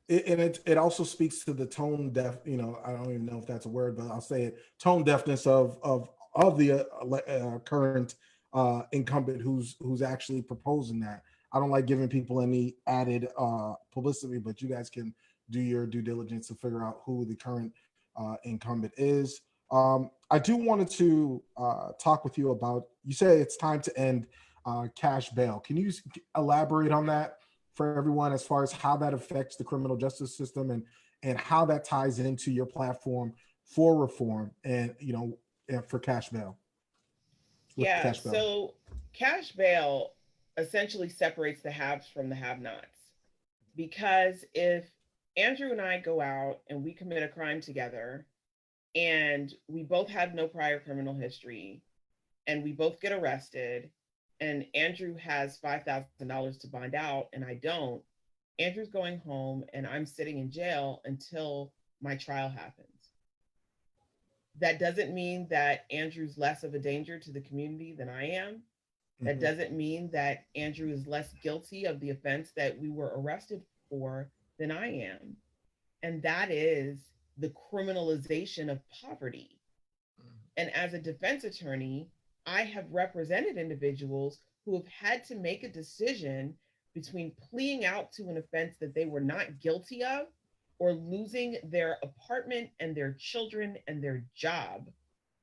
Speaker 2: It also speaks to the tone deaf, I don't even know if that's a word, but I'll say it, tone deafness of the current incumbent who's actually proposing that. I don't like giving people any added publicity, but you guys can do your due diligence to figure out who the current incumbent is. I do wanted to talk with you about, you say it's time to end cash bail. Can you elaborate on that for everyone as far as how that affects the criminal justice system and how that ties into your platform for reform and for cash bail?
Speaker 5: So cash bail essentially separates the haves from the have-nots, because if Andrew and I go out and we commit a crime together and we both have no prior criminal history and we both get arrested, and Andrew has $5,000 to bond out and I don't, Andrew's going home and I'm sitting in jail until my trial happens. That doesn't mean that Andrew's less of a danger to the community than I am. That doesn't mean that Andrew is less guilty of the offense that we were arrested for than I am. And that is the criminalization of poverty. And as a defense attorney, I have represented individuals who have had to make a decision between pleading out to an offense that they were not guilty of or losing their apartment and their children and their job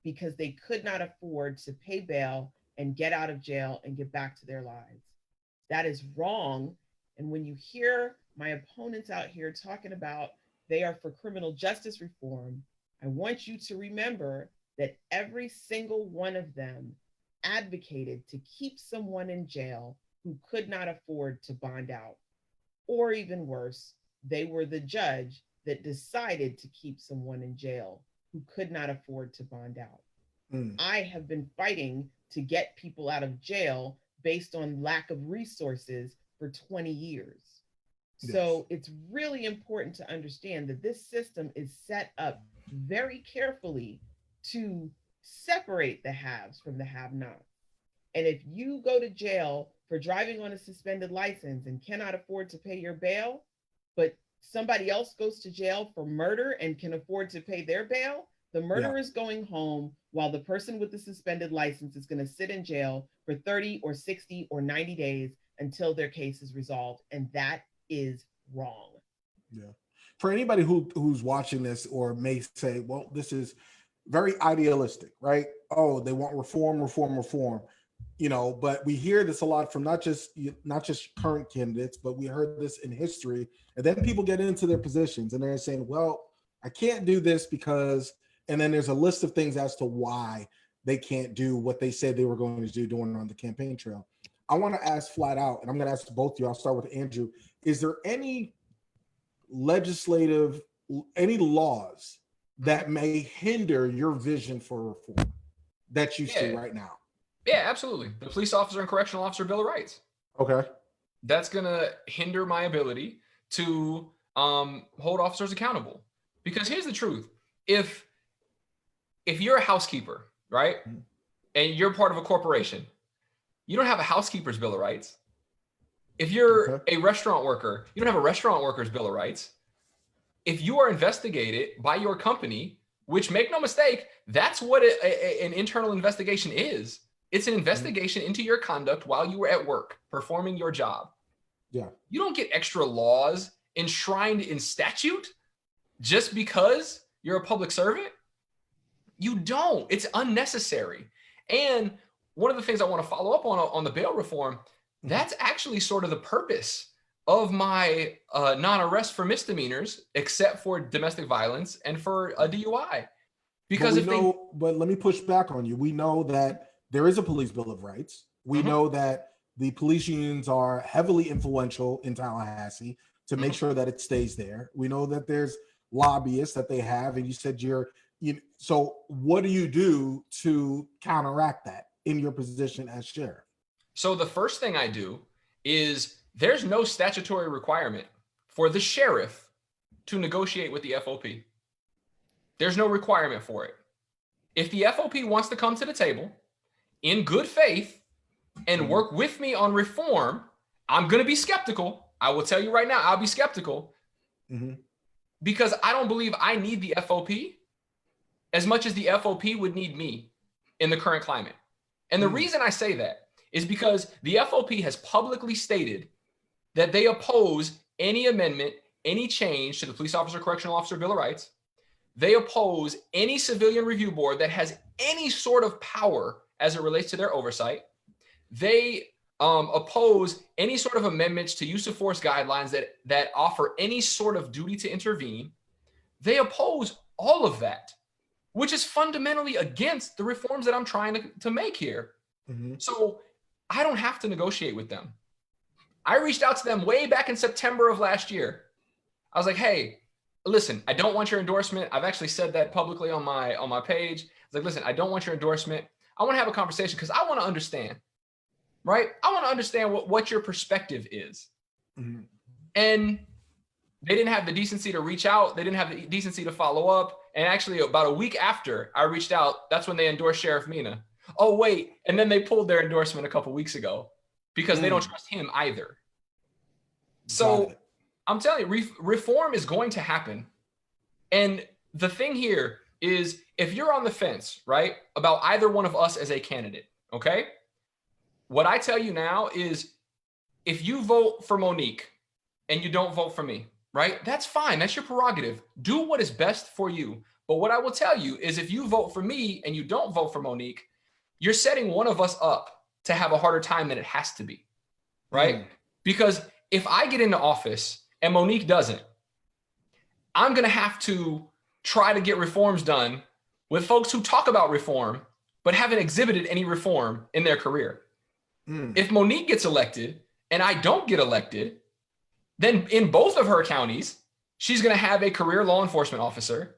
Speaker 5: because they could not afford to pay bail and get out of jail and get back to their lives. That is wrong. And when you hear my opponents out here talking about they are for criminal justice reform, I want you to remember that every single one of them advocated to keep someone in jail who could not afford to bond out. Or even worse, they were the judge that decided to keep someone in jail who could not afford to bond out. I have been fighting to get people out of jail based on lack of resources for 20 years. Yes. So it's really important to understand that this system is set up very carefully to separate the haves from the have-nots. And if you go to jail for driving on a suspended license and cannot afford to pay your bail, but somebody else goes to jail for murder and can afford to pay their bail, the murderer is going home while the person with the suspended license is going to sit in jail for 30 or 60 or 90 days until their case is resolved. And that is wrong.
Speaker 2: Yeah. For anybody who's watching this or may say, well, this is very idealistic, right? Oh, they want reform. But we hear this a lot from not just current candidates, but we heard this in history. And then people get into their positions and they're saying, well, I can't do this because, and then there's a list of things as to why they can't do what they said they were going to do during on the campaign trail. I want to ask flat out, and I'm going to ask both of you. I'll start with Andrew. Is there any laws that may hinder your vision for reform that you see right now?
Speaker 4: Yeah, absolutely. The Police Officer and Correctional Officer Bill of Rights.
Speaker 2: Okay.
Speaker 4: that's going to hinder my ability to hold officers accountable. Because here's the truth. If you're a housekeeper, right, and you're part of a corporation, you don't have a housekeeper's bill of rights. If you're a restaurant worker, you don't have a restaurant worker's bill of rights. If you are investigated by your company, which, make no mistake, that's what an internal investigation is. It's an investigation into your conduct while you were at work performing your job.
Speaker 2: Yeah.
Speaker 4: You don't get extra laws enshrined in statute just because you're a public servant. You don't. It's unnecessary. And one of the things I want to follow up on the bail reform, that's actually sort of the purpose of my non-arrest for misdemeanors, except for domestic violence and for a DUI. Because
Speaker 2: but let me push back on you. We know that there is a police bill of rights. We know that the police unions are heavily influential in Tallahassee to make sure that it stays there. We know that there's lobbyists that they have, and you said so what do you do to counteract that in your position as sheriff?
Speaker 4: So the first thing I do is there's no statutory requirement for the sheriff to negotiate with the FOP. There's no requirement for it. If the FOP wants to come to the table in good faith and work with me on reform, I'm going to be skeptical. I will tell you right now, I'll be skeptical because I don't believe I need the FOP as much as the FOP would need me in the current climate. And the reason I say that is because the FOP has publicly stated that they oppose any amendment, any change to the Police Officer Correctional Officer Bill of Rights. They oppose any civilian review board that has any sort of power as it relates to their oversight. They oppose any sort of amendments to use of force guidelines that offer any sort of duty to intervene. They oppose all of that, which is fundamentally against the reforms that I'm trying to make here. So I don't have to negotiate with them. I reached out to them way back in September of last year. I was like, hey, listen, I don't want your endorsement. I've actually said that publicly on my page. I was like, listen, I don't want your endorsement. I want to have a conversation because I want to understand, right? I want to understand what your perspective is. And they didn't have the decency to reach out. They didn't have the decency to follow up. And actually about a week after I reached out, that's when they endorsed Sheriff Mina. Oh, wait. And then they pulled their endorsement a couple weeks ago because they don't trust him either. So I'm telling you, reform is going to happen. And the thing here is if you're on the fence, right, about either one of us as a candidate, okay, what I tell you now is if you vote for Monique and you don't vote for me, right, that's fine. That's your prerogative. Do what is best for you. But what I will tell you is if you vote for me and you don't vote for Monique, you're setting one of us up to have a harder time than it has to be, right? Because if I get into office and Monique doesn't, I'm going to have to try to get reforms done with folks who talk about reform, but haven't exhibited any reform in their career. If Monique gets elected and I don't get elected, then in both of her counties, she's going to have a career law enforcement officer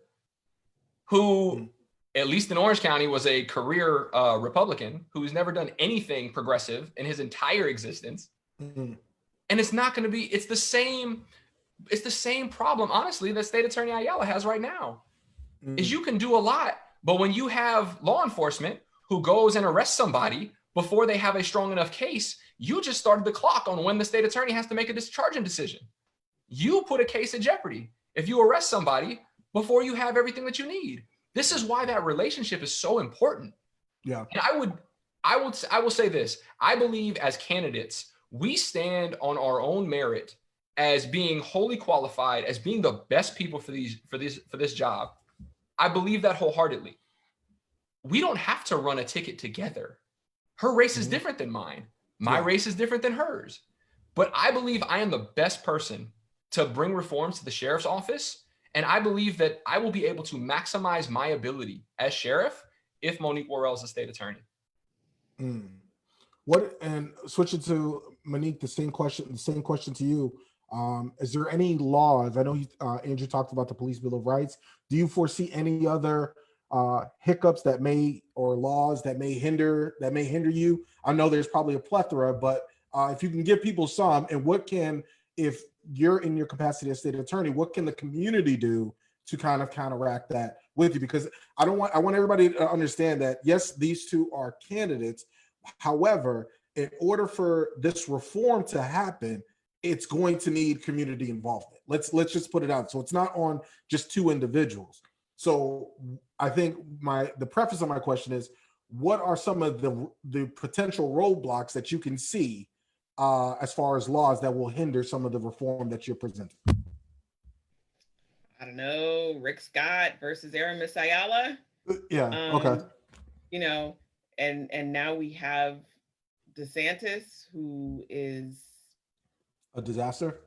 Speaker 4: who, at least in Orange County, was a career Republican who's never done anything progressive in his entire existence. And it's not going to be, it's the same problem, honestly, that State Attorney Ayala has right now, is you can do a lot, but when you have law enforcement who goes and arrests somebody before they have a strong enough case, you just started the clock on when the state attorney has to make a discharging decision. You put a case at jeopardy if you arrest somebody before you have everything that you need. This is why that relationship is so important.
Speaker 2: Yeah.
Speaker 4: And I will say this. I believe as candidates, we stand on our own merit as being wholly qualified, as being the best people for this job. I believe that wholeheartedly. We don't have to run a ticket together. Her race is different than mine. My race is different than hers. But I believe I am the best person to bring reforms to the sheriff's office. And I believe that I will be able to maximize my ability as sheriff if Monique Worrell is the state attorney.
Speaker 2: And switching to Monique, the same question to you. Is there any laws? I know Andrew talked about the Police Bill of Rights. Do you foresee any other hiccups or laws that may hinder you? I know there's probably a plethora, but if you can give people some, and what can, if you're in your capacity as state attorney, what can the community do to kind of counteract that with you? Because I want everybody to understand that, yes, these two are candidates. However, in order for this reform to happen, it's going to need community involvement. Let's just put it out. So it's not on just two individuals. So I think the preface of my question is, what are some of the potential roadblocks that you can see as far as laws that will hinder some of the reform that you're presenting?
Speaker 5: I don't know, Rick Scott versus Aramis Ayala.
Speaker 2: Yeah. Okay.
Speaker 5: You know, and now we have DeSantis, who is
Speaker 2: a disaster.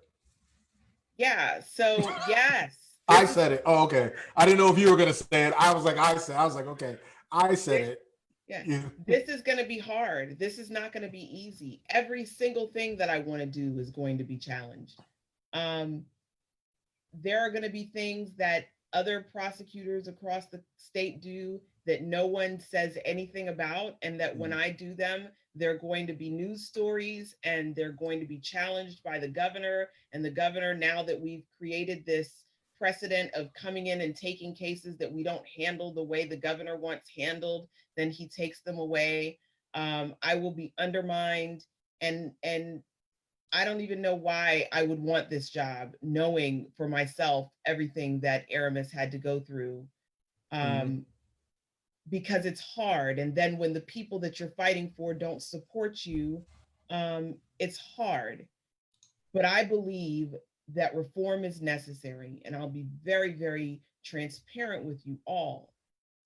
Speaker 5: Yeah. So yes.
Speaker 2: I said it. Oh, okay. I didn't know if you were gonna say it. I was like, okay. I said it.
Speaker 5: Yeah. This is gonna be hard. This is not gonna be easy. Every single thing that I want to do is going to be challenged. There are going to be things that other prosecutors across the state do that no one says anything about, and that when I do them, they're going to be news stories, and they're going to be challenged by the governor. And the governor, now that we've created this precedent of coming in and taking cases that we don't handle the way the governor wants handled, then he takes them away. I will be undermined, and I don't even know why I would want this job, knowing for myself everything that Aramis had to go through, because it's hard. And then when the people that you're fighting for don't support you, it's hard. But I believe that reform is necessary, and I'll be very, very transparent with you all.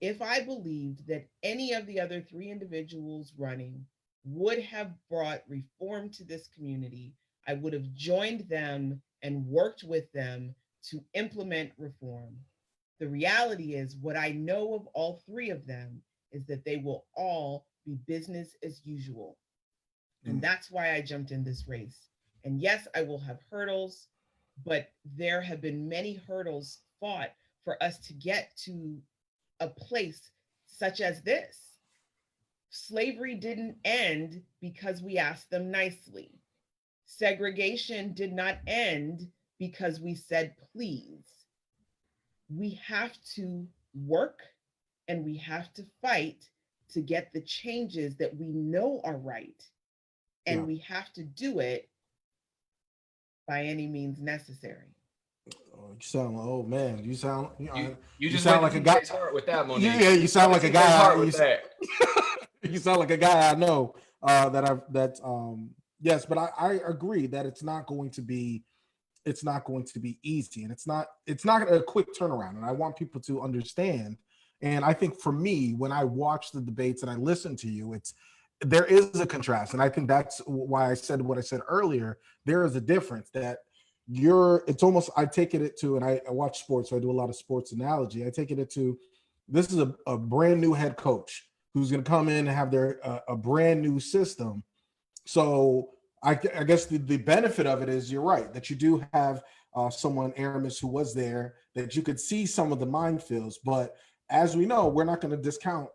Speaker 5: If I believed that any of the other three individuals running would have brought reform to this community, I would have joined them and worked with them to implement reform. The reality is, what I know of all three of them is that they will all be business as usual. And that's why I jumped in this race. And yes, I will have hurdles, but there have been many hurdles fought for us to get to a place such as this. Slavery didn't end because we asked them nicely. Segregation did not end because we said please. We have to work, and we have to fight to get the changes that we know are right. And we have to do it by any means necessary.
Speaker 2: Oh, you sound like, oh man, you sound
Speaker 4: like a guy with that, Monique.
Speaker 2: Yeah, you sound like a guy. You sound like a guy I know yes, but I agree that it's not going to be easy, and it's not a quick turnaround. And I want people to understand. And I think for me, when I watch the debates and I listen to you, there is a contrast. And I think that's why I said what I said earlier. There is a difference that it's almost, I take it to, and I watch sports, so I do a lot of sports analogy. I take it to, this is a brand new head coach who's going to come in and have a brand new system. So I guess the benefit of it is, you're right, that you do have someone, Aramis, who was there, that you could see some of the minefields. But as we know, we're not going to discount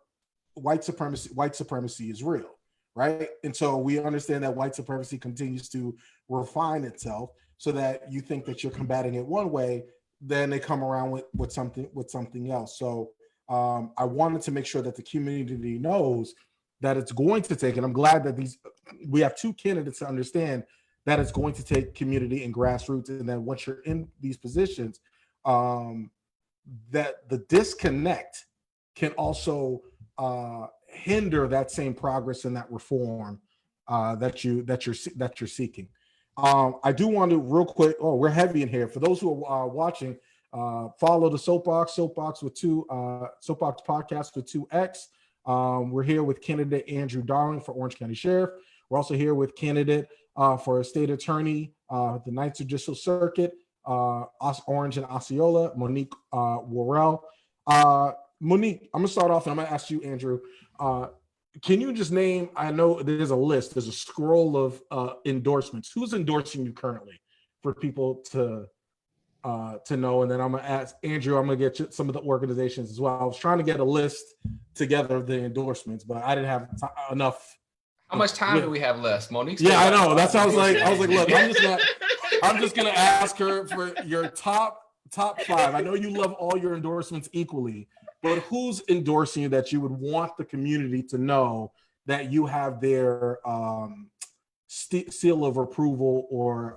Speaker 2: white supremacy. White supremacy is real, right? And so we understand that white supremacy continues to refine itself, so that you think that you're combating it one way, then they come around with something else. So I wanted to make sure that the community knows that it's going to take, and I'm glad that we have two candidates to understand that it's going to take community and grassroots, and then once you're in these positions, that the disconnect can also hinder that same progress and that reform that you're seeking. I do want to real quick. Oh, we're heavy in here. For those who are watching, follow the Soapboxx podcast with 2X. We're here with candidate Andrew Darling for Orange County Sheriff. We're also here with candidate for a state attorney, the Ninth Judicial Circuit, Orange and Osceola, Monique Worrell. Monique, I'm gonna start off, and I'm gonna ask you, Andrew. Can you just name? I know there's a scroll of endorsements. Who's endorsing you currently, for people to know? And then I'm gonna ask Andrew. I'm gonna get you some of the organizations as well. I was trying to get a list together of the endorsements, but I didn't have enough
Speaker 4: How much time do we have left, Monique?
Speaker 2: Yeah, I know. That's how I was like, look, I'm just gonna ask her for your top 5. I know you love all your endorsements equally, but who's endorsing you that you would want the community to know that you have their seal of approval or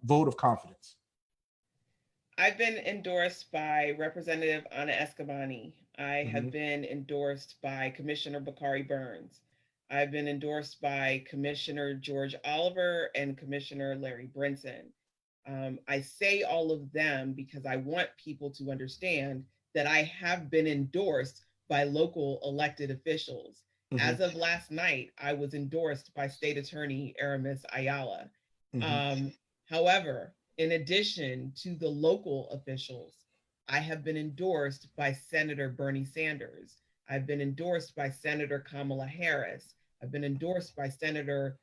Speaker 2: vote of confidence?
Speaker 5: I've been endorsed by Representative Ana Escabani. I have been endorsed by Commissioner Bakari Burns. I've been endorsed by Commissioner George Oliver and Commissioner Larry Brinson. I say all of them because I want people to understand that I have been endorsed by local elected officials. As of last night, I was endorsed by State Attorney Aramis Ayala. However, in addition to the local officials, I have been endorsed by Senator Bernie Sanders. I've been endorsed by Senator Kamala Harris. I've been endorsed by Senator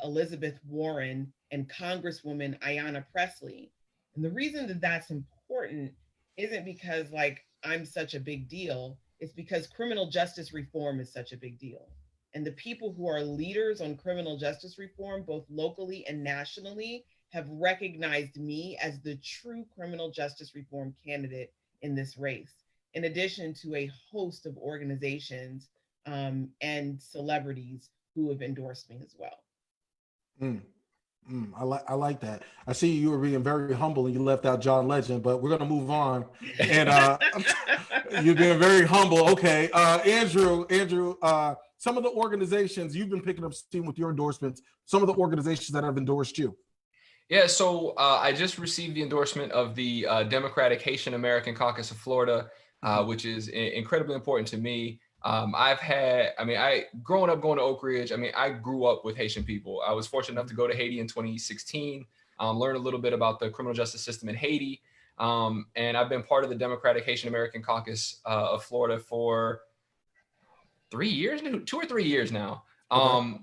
Speaker 5: Elizabeth Warren and Congresswoman Ayanna Pressley. And the reason that that's important isn't because like I'm such a big deal. It's because criminal justice reform is such a big deal. And the people who are leaders on criminal justice reform, both locally and nationally, have recognized me as the true criminal justice reform candidate in this race, in addition to a host of organizations and celebrities who have endorsed me as well.
Speaker 2: I like that. I see you were being very humble and you left out John Legend, but we're going to move on. And you're being very humble. Okay. Andrew, some of the organizations you've been picking up steam with your endorsements, some of the organizations that have endorsed you.
Speaker 4: Yeah, so I just received the endorsement of the Democratic Haitian American Caucus of Florida, which is incredibly important to me. Growing up going to Oak Ridge, I grew up with Haitian people. I was fortunate enough to go to Haiti in 2016, learn a little bit about the criminal justice system in Haiti. And I've been part of the Democratic Haitian American Caucus of Florida for 2 or 3 years now.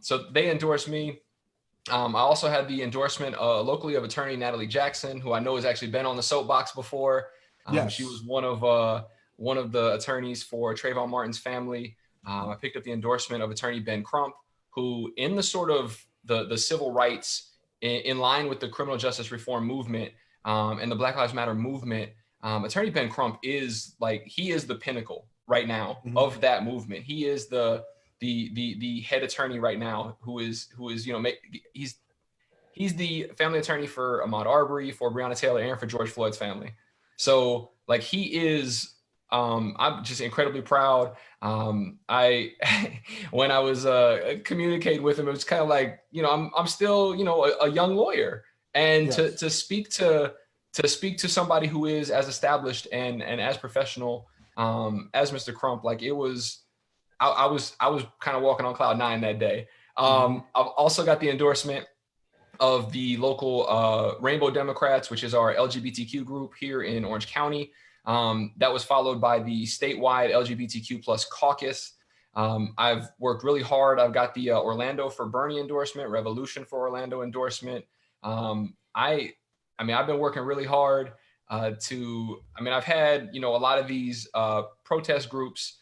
Speaker 4: So they endorsed me. I also had the endorsement locally of attorney Natalie Jackson, who I know has actually been on the Soapboxx before. Yes. She was one of the attorneys for Trayvon Martin's family. I picked up the endorsement of attorney Ben Crump, who in the sort of the civil rights in line with the criminal justice reform movement and the Black Lives Matter movement, attorney Ben Crump is he is the pinnacle right now of that movement. He is the head attorney right now who is he's the family attorney for Ahmaud Arbery, for Breonna Taylor, and for George Floyd's family. So he is I'm just incredibly proud. When I was communicating with him, it was kind of like, I'm still, a young lawyer, and yes. to speak to somebody who is as established and as professional as Mr. Crump, I was kind of walking on cloud 9 that day. I've also got the endorsement of the local Rainbow Democrats, which is our LGBTQ group here in Orange County. That was followed by the statewide LGBTQ plus caucus. I've worked really hard. I've got the Orlando for Bernie endorsement, Revolution for Orlando endorsement. I've been working really hard I've had, a lot of these protest groups.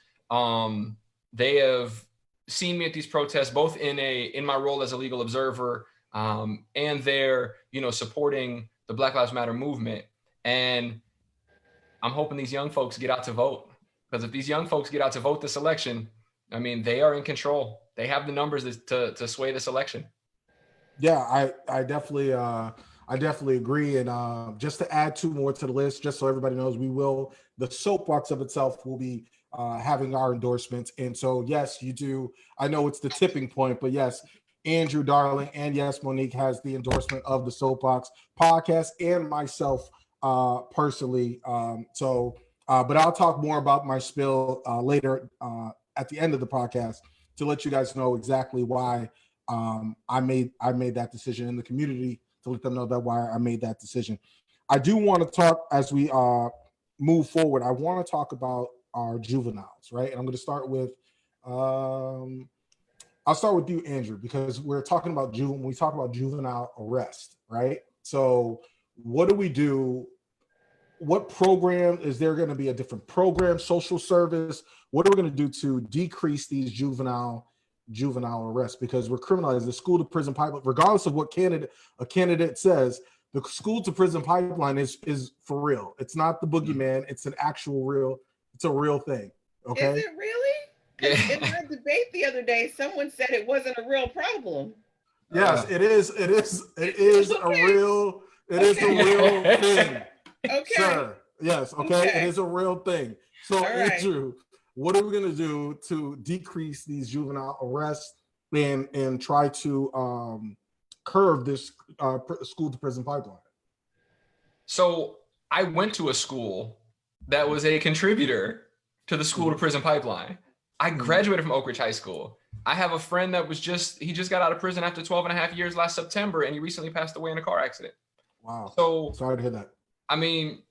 Speaker 4: They have seen me at these protests, both in my role as a legal observer, and they're, supporting the Black Lives Matter movement. And I'm hoping these young folks get out to vote, because if these young folks get out to vote this election, they are in control. They have the numbers to sway this election. Yeah,
Speaker 2: I definitely agree. And just to add 2 more to the list, just so everybody knows, the Soapboxx of itself will be having our endorsements. And so, yes, you do. I know it's the tipping point, but yes, Andrew Darling and yes, Monique has the endorsement of the Soapboxx podcast and myself personally. But I'll talk more about my spill later at the end of the podcast to let you guys know exactly why I made that decision in the community, to let them know that why I made that decision. I do want to talk as we move forward. I want to talk about our juveniles, right? And I'm going to start with, I'll start with you, Andrew, because we're talking about when we talk about juvenile arrest, right? So what do we do? What program is there going to be? A different program, social service? What are we going to do to decrease these juvenile juvenile arrest because we're criminalizing the school to prison pipeline, regardless of what a candidate says. The school to prison pipeline is for real. It's not the boogeyman. It's an actual real. It's a real thing. Okay.
Speaker 5: Is it really? In my debate the other day, someone said it wasn't a real problem.
Speaker 2: Yes, it is. It is a real. It is a real thing.
Speaker 5: Okay.
Speaker 2: Sir. Yes. Okay. It is a real thing. So, Andrew, what are we going to do to decrease these juvenile arrests and try to curb this school to prison pipeline?
Speaker 4: So I went to a school that was a contributor to the school to prison pipeline. I graduated from Oak Ridge High School. I have a friend that he just got out of prison after 12 and a half years last September, and he recently passed away in a car accident.
Speaker 2: Wow.
Speaker 4: So
Speaker 2: sorry to hear that.
Speaker 4: I mean,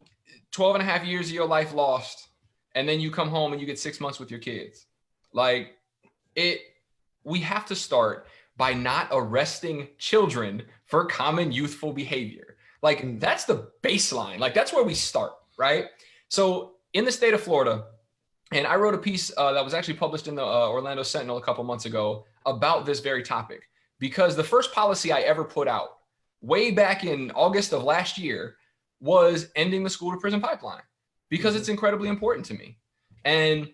Speaker 4: 12 and a half years of your life lost, and then you come home and you get 6 months with your kids. Like we have to start by not arresting children for common youthful behavior. Like that's the baseline. Like that's where we start, right? So in the state of Florida, and I wrote a piece that was actually published in the Orlando Sentinel a couple months ago about this very topic, because the first policy I ever put out way back in August of last year was ending the school to prison pipeline, because it's incredibly important to me. And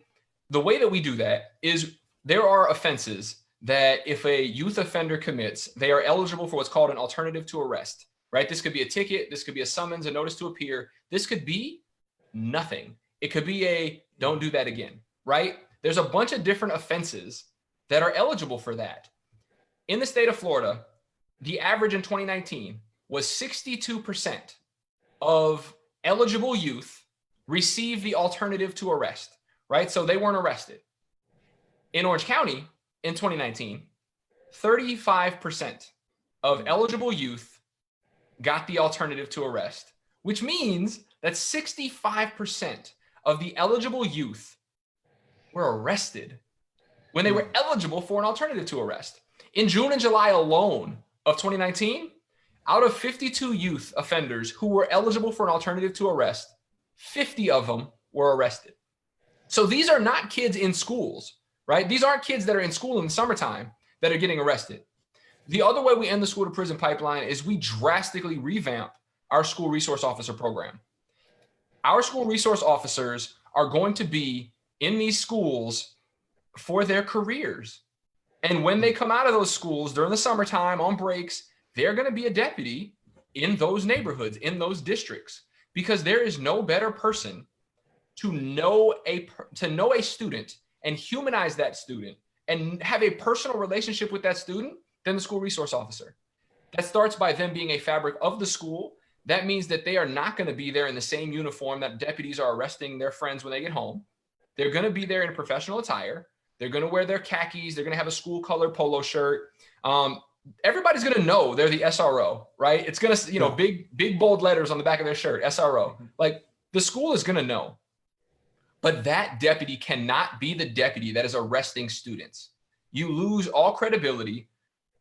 Speaker 4: the way that we do that is there are offenses that if a youth offender commits, they are eligible for what's called an alternative to arrest, right? This could be a ticket. This could be a summons, a notice to appear. This could be nothing. It could be a don't do that again, right? There's a bunch of different offenses that are eligible for that. In the state of Florida, the average in 2019 was 62% of eligible youth received the alternative to arrest, right? So they weren't arrested. In Orange County in 2019, 35% of eligible youth got the alternative to arrest, which means that 65% of the eligible youth were arrested when they were eligible for an alternative to arrest. In June and July alone of 2019, out of 52 youth offenders who were eligible for an alternative to arrest, 50 of them were arrested. So these are not kids in schools, right? These aren't kids that are in school in the summertime that are getting arrested. The other way we end the school to prison pipeline is we drastically revamp our school resource officer program. Our school resource officers are going to be in these schools for their careers. And when they come out of those schools during the summertime on breaks, they're going to be a deputy in those neighborhoods, in those districts, because there is no better person to know a student and humanize that student and have a personal relationship with that student than the school resource officer. That starts by them being a fabric of the school. That means that they are not going to be there in the same uniform that deputies are arresting their friends when they get home. They're going to be there in professional attire. They're going to wear their khakis. They're going to have a school color polo shirt. Everybody's going to know they're the SRO, right? It's going to, big bold letters on the back of their shirt, SRO. Like the school is going to know. But that deputy cannot be the deputy that is arresting students. You lose all credibility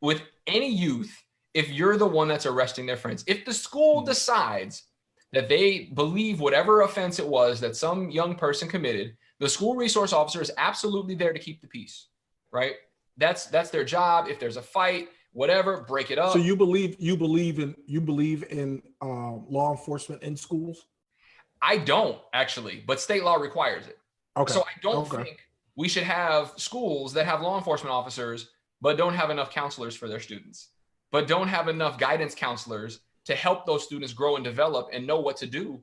Speaker 4: with any youth if you're the one that's arresting their friends. If the school decides that they believe whatever offense it was that some young person committed, the school resource officer is absolutely there to keep the peace, right? That's their job. If there's a fight, whatever, break it up.
Speaker 2: So you believe in law enforcement in schools?
Speaker 4: I don't actually, but state law requires it.
Speaker 2: Okay.
Speaker 4: So I don't think we should have schools that have law enforcement officers, but don't have enough counselors for their students, but don't have enough guidance counselors to help those students grow and develop and know what to do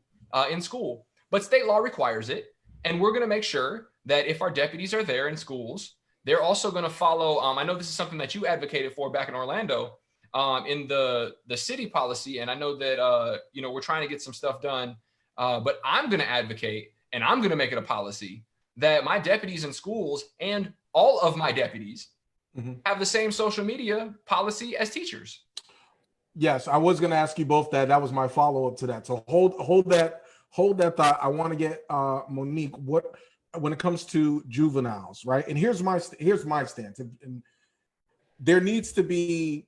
Speaker 4: in school. But state law requires it. And we're going to make sure that if our deputies are there in schools, they're also going to follow. I know this is something that you advocated for back in Orlando in the city policy. And I know that, we're trying to get some stuff done. But I'm going to advocate, and I'm going to make it a policy that my deputies in schools and all of my deputies have the same social media policy as teachers.
Speaker 2: Yes, I was going to ask you both that. That was my follow-up to that. So hold that thought. I want to get Monique, when it comes to juveniles, right? And here's my stance. And there needs to be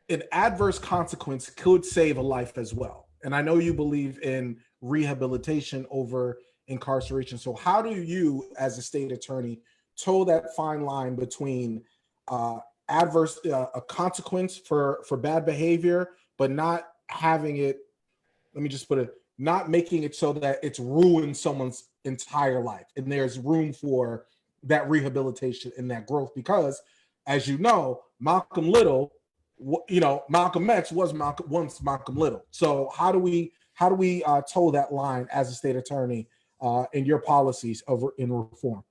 Speaker 2: an adverse consequence could save a life as well. And I know you believe in rehabilitation over incarceration. So how do you, as a state attorney, toe that fine line between adverse a consequence for bad behavior, but not having it, let me just put it, not making it so that it's ruined someone's entire life, and there's room for that rehabilitation and that growth? Because, as you know, Malcolm Little, Malcolm X was once Malcolm Little. So how do we toe that line as a state attorney in your policies in reform?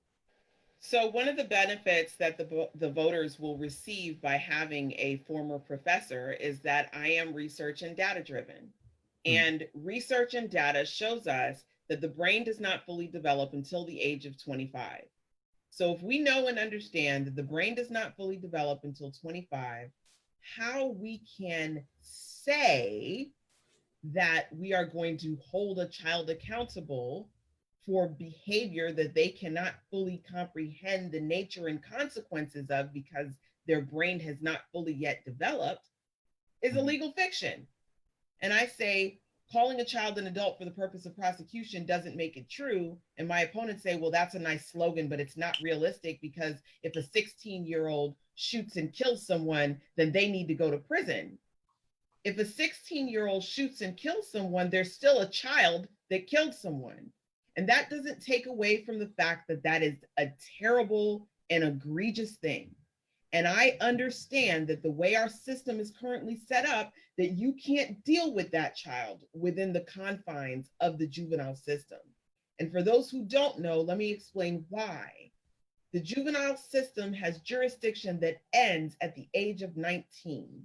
Speaker 5: So one of the benefits that the voters will receive by having a former professor is that I am research and data driven. And research and data shows us that the brain does not fully develop until the age of 25. So if we know and understand that the brain does not fully develop until 25, how we can say that we are going to hold a child accountable for behavior that they cannot fully comprehend the nature and consequences of because their brain has not fully yet developed is a legal fiction. And I say, calling a child an adult for the purpose of prosecution doesn't make it true. And my opponents say, well, that's a nice slogan, but it's not realistic, because if a 16-year-old shoots and kills someone, then they need to go to prison. If a 16-year-old shoots and kills someone, there's still a child that killed someone. And that doesn't take away from the fact that that is a terrible and egregious thing. And I understand that the way our system is currently set up, that you can't deal with that child within the confines of the juvenile system. And for those who don't know, let me explain why. The juvenile system has jurisdiction that ends at the age of 19.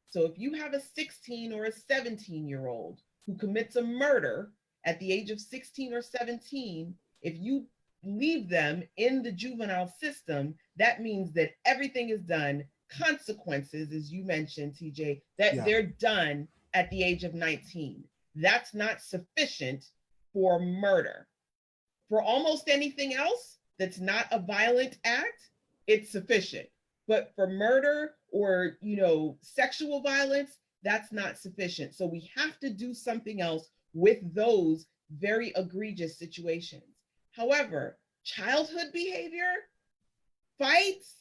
Speaker 5: So if you have a 16 or a 17-year-old who commits a murder at the age of 16 or 17, if you leave them in the juvenile system, that means that everything is done. Consequences, as you mentioned, TJ, that they're done at the age of 19. That's not sufficient for murder. For almost anything else that's not a violent act, it's sufficient. But for murder or, sexual violence, that's not sufficient. So we have to do something else with those very egregious situations. However, childhood behavior, fights.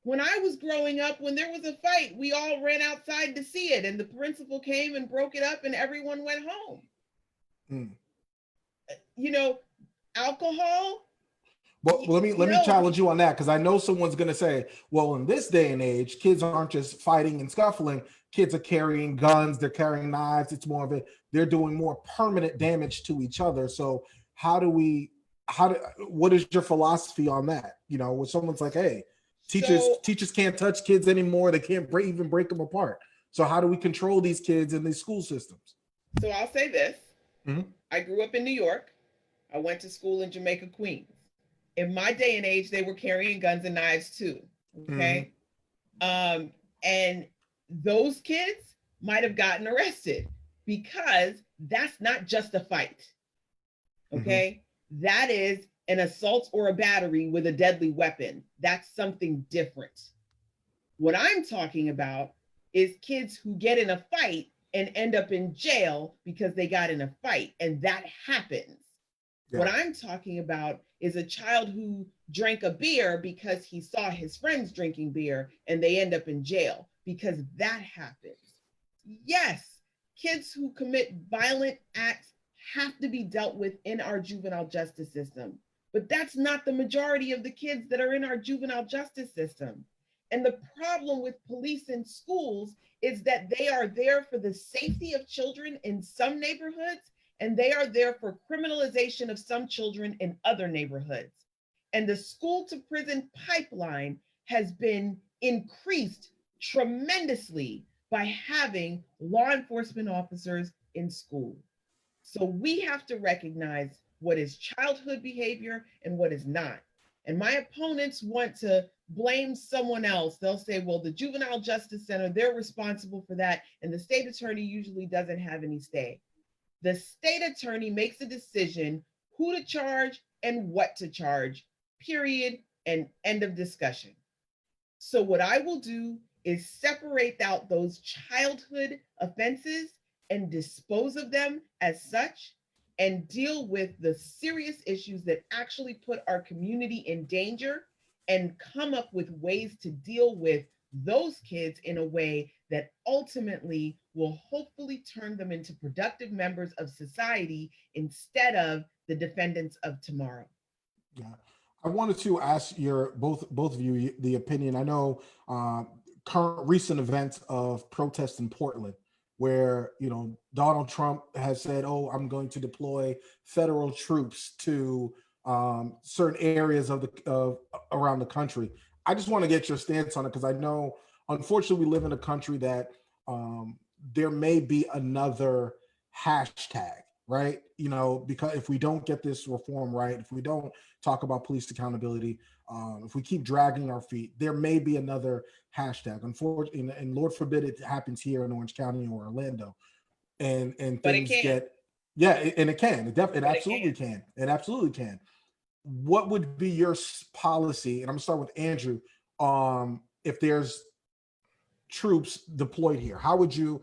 Speaker 5: When I was growing up, when there was a fight, we all ran outside to see it, and the principal came and broke it up and everyone went home. Alcohol.
Speaker 2: Well, let me challenge you on that, because I know someone's going to say, well, in this day and age, kids aren't just fighting and scuffling. Kids are carrying guns, they're carrying knives. It's more of it. They're doing more permanent damage to each other. So what is your philosophy on that? When someone's like, hey, teachers can't touch kids anymore. They can't even break them apart. So how do we control these kids in these school systems?
Speaker 5: So I'll say this. I grew up in New York. I went to school in Jamaica, Queens. In my day and age, they were carrying guns and knives too. Okay. And those kids might have gotten arrested, because that's not just a fight. Okay. That is an assault or a battery with a deadly weapon. That's something different. What I'm talking about is kids who get in a fight and end up in jail because they got in a fight, and that happens. Yeah. What I'm talking about is a child who drank a beer because he saw his friends drinking beer and they end up in jail, because that happens. Yes, kids who commit violent acts have to be dealt with in our juvenile justice system, but that's not the majority of the kids that are in our juvenile justice system. And the problem with police and schools is that they are there for the safety of children in some neighborhoods, and they are there for criminalization of some children in other neighborhoods. And the school to prison pipeline has been increased tremendously by having law enforcement officers in school. So we have to recognize what is childhood behavior and what is not. And my opponents want to blame someone else. They'll say, well, the Juvenile Justice Center, they're responsible for that, and the state attorney usually doesn't have any say. The state attorney makes a decision who to charge and what to charge, period, and end of discussion. So what I will do is separate out those childhood offenses and dispose of them as such, and deal with the serious issues that actually put our community in danger and come up with ways to deal with those kids in a way that ultimately will hopefully turn them into productive members of society instead of the defendants of tomorrow.
Speaker 2: Yeah, I wanted to ask your both of you the opinion. I know current recent events of protests in Portland, where Donald Trump has said, "Oh, I'm going to deploy federal troops to certain areas of around the country." I just want to get your stance on it because I know, unfortunately, we live in a country that there may be another hashtag, right? Because if we don't get this reform right, if we don't talk about police accountability, if we keep dragging our feet, there may be another hashtag. Unfortunately, and Lord forbid it happens here in Orange County or Orlando, and
Speaker 5: But it
Speaker 2: things
Speaker 5: can.
Speaker 2: get, yeah, and it can, it absolutely can, it absolutely can. What would be your policy? And I'm gonna start with Andrew. If there's troops deployed here, how would you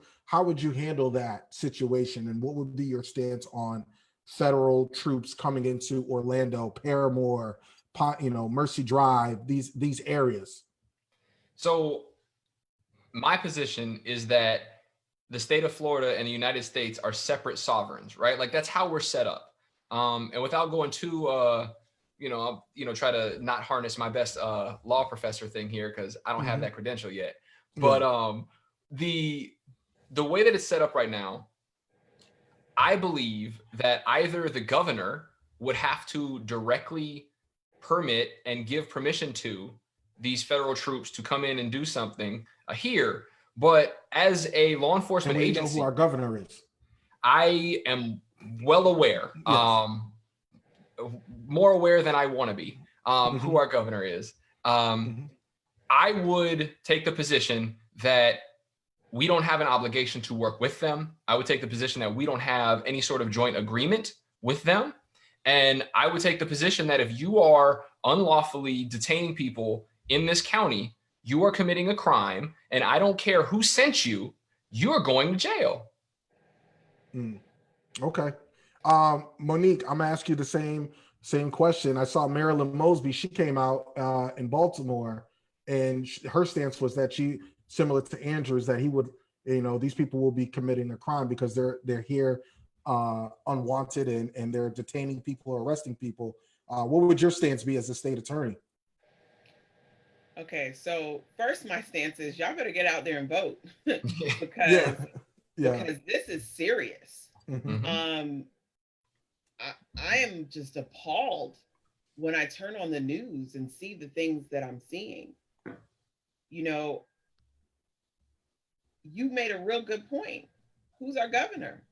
Speaker 2: handle that situation, and what would be your stance on federal troops coming into Orlando, Paramore, Mercy Drive, these areas?
Speaker 4: So my position is that the state of Florida and the United States are separate sovereigns, right? Like that's how we're set up. And without going too, try to not harness my best law professor thing here because I don't have that credential yet. But the way that it's set up right now, I believe that either the governor would have to directly permit and give permission to these federal troops to come in and do something here. But as a law enforcement agency,
Speaker 2: know who our governor is.
Speaker 4: I am well aware,
Speaker 2: Yes.
Speaker 4: More aware than I want to be, who our governor is. I would take the position that we don't have an obligation to work with them. I would take the position that we don't have any sort of joint agreement with them. And I would take the position that if you are unlawfully detaining people in this county, you are committing a crime, and I don't care who sent you, you're going to jail.
Speaker 2: Okay. Monique, I'm gonna ask you the same question. I saw Marilyn Mosby. She came out in Baltimore, and her stance was that she, similar to Andrew's, that he would, these people will be committing a crime because they're here unwanted and they're detaining people or arresting people. What would your stance be as a state attorney?
Speaker 5: Okay, so first my stance is y'all better get out there and vote because this is serious. I am just appalled when I turn on the news and see the things that I'm seeing. You made a real good point. Who's our governor?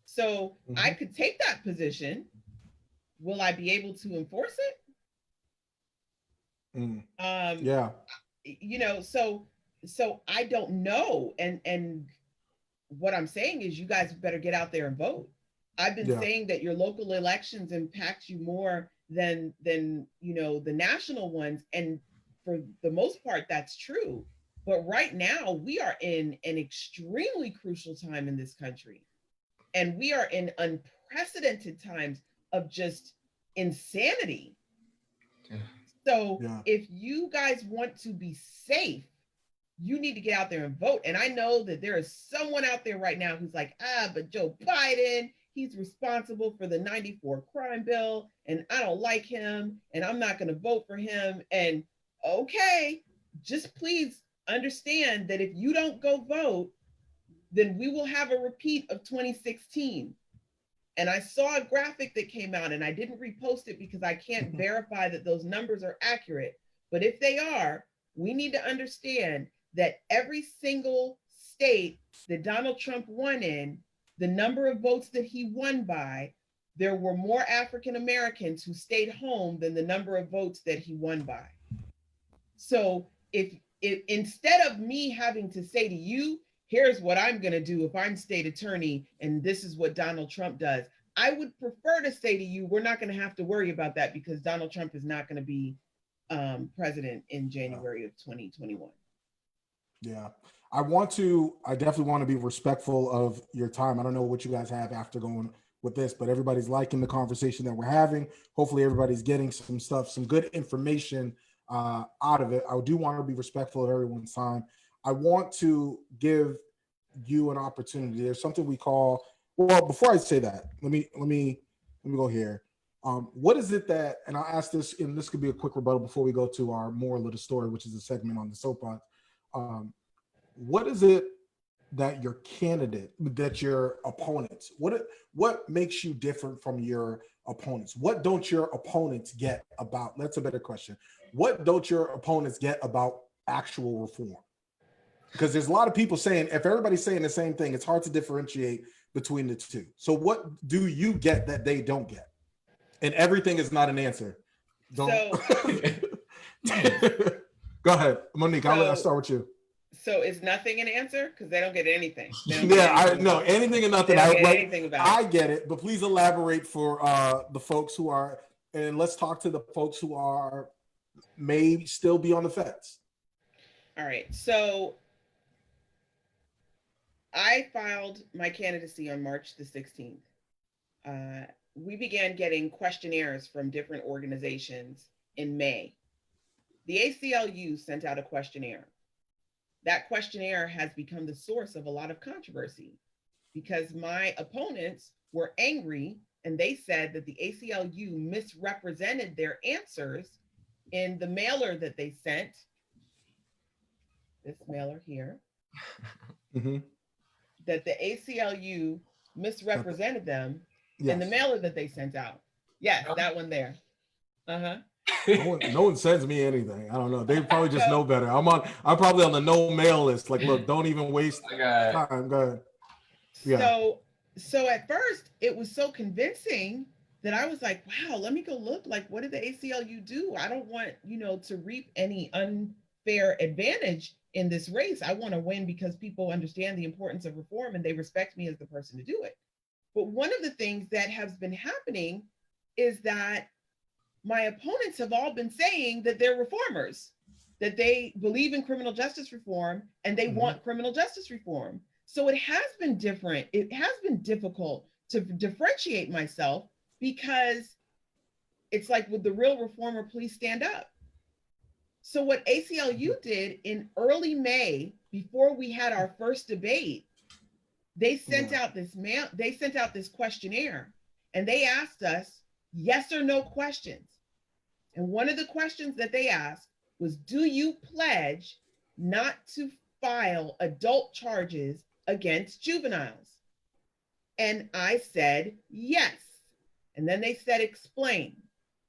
Speaker 5: So I could take that position. Will I be able to enforce it? So I don't know. And what I'm saying is you guys better get out there and vote. I've been saying that your local elections impact you more than the national ones. And for the most part, that's true. But right now we are in an extremely crucial time in this country. And we are in unprecedented times of just insanity. So if you guys want to be safe, you need to get out there and vote. And I know that there is someone out there right now who's like, but Joe Biden, he's responsible for the 94 crime bill, and I don't like him, and I'm not going to vote for him. And okay, just please understand that if you don't go vote, then we will have a repeat of 2016. And I saw a graphic that came out, and I didn't repost it because I can't verify that those numbers are accurate. But if they are, we need to understand that every single state that Donald Trump won in, the number of votes that he won by, there were more African Americans who stayed home than the number of votes that he won by. So if instead of me having to say to you, here's what I'm going to do if I'm state attorney, and this is what Donald Trump does, I would prefer to say to you, we're not going to have to worry about that because Donald Trump is not going to be president in January of 2021.
Speaker 2: Yeah, I definitely want to be respectful of your time. I don't know what you guys have after going with this, but everybody's liking the conversation that we're having. Hopefully everybody's getting some stuff, some good information out of it. I do want to be respectful of everyone's time. I want to give you an opportunity. There's something we call, well, before I say that, let me go here. What is it that, and I'll ask this, and this could be a quick rebuttal before we go to our moral of the story, which is a segment on the Soapboxx. What is it that your candidate, that your opponents, what makes you different from your opponents? What don't your opponents get about, that's a better question. What don't your opponents get about actual reform? Because there's a lot of people saying, if everybody's saying the same thing, it's hard to differentiate between the two. So what do you get that they don't get? And everything is not an answer. Don't. Go ahead, Monique. I'll start with you.
Speaker 5: So is nothing an answer? Because they don't get anything.
Speaker 2: I know anything and nothing.
Speaker 5: Anything about
Speaker 2: I get it, but please elaborate for the folks who are, and let's talk to the folks who are may still be on the fence.
Speaker 5: All right. So I filed my candidacy on March the 16th. We began getting questionnaires from different organizations in May. The ACLU sent out a questionnaire. That questionnaire has become the source of a lot of controversy because my opponents were angry and they said that the ACLU misrepresented their answers in the mailer that they sent. This mailer here. Mm-hmm. That the ACLU misrepresented them in the mailer that they sent out. Yes, that one there. Uh-huh.
Speaker 2: No one sends me anything. I don't know. They probably just know better. I'm probably on the no mail list. Like, look, don't even waste time. Go ahead. Yeah.
Speaker 5: So at first it was so convincing that I was like, wow, let me go look. Like, what did the ACLU do? I don't want, to reap any unfair advantage in this race. I want to win because people understand the importance of reform and they respect me as the person to do it. But one of the things that has been happening is that my opponents have all been saying that they're reformers, that they believe in criminal justice reform and they want criminal justice reform. So it has been different. It has been difficult to differentiate myself because it's like, would the real reformer please stand up? So what ACLU did in early May, before we had our first debate, they sent out this questionnaire and they asked us yes or no questions. And one of the questions that they asked was, do you pledge not to file adult charges against juveniles? And I said, yes. And then they said, explain.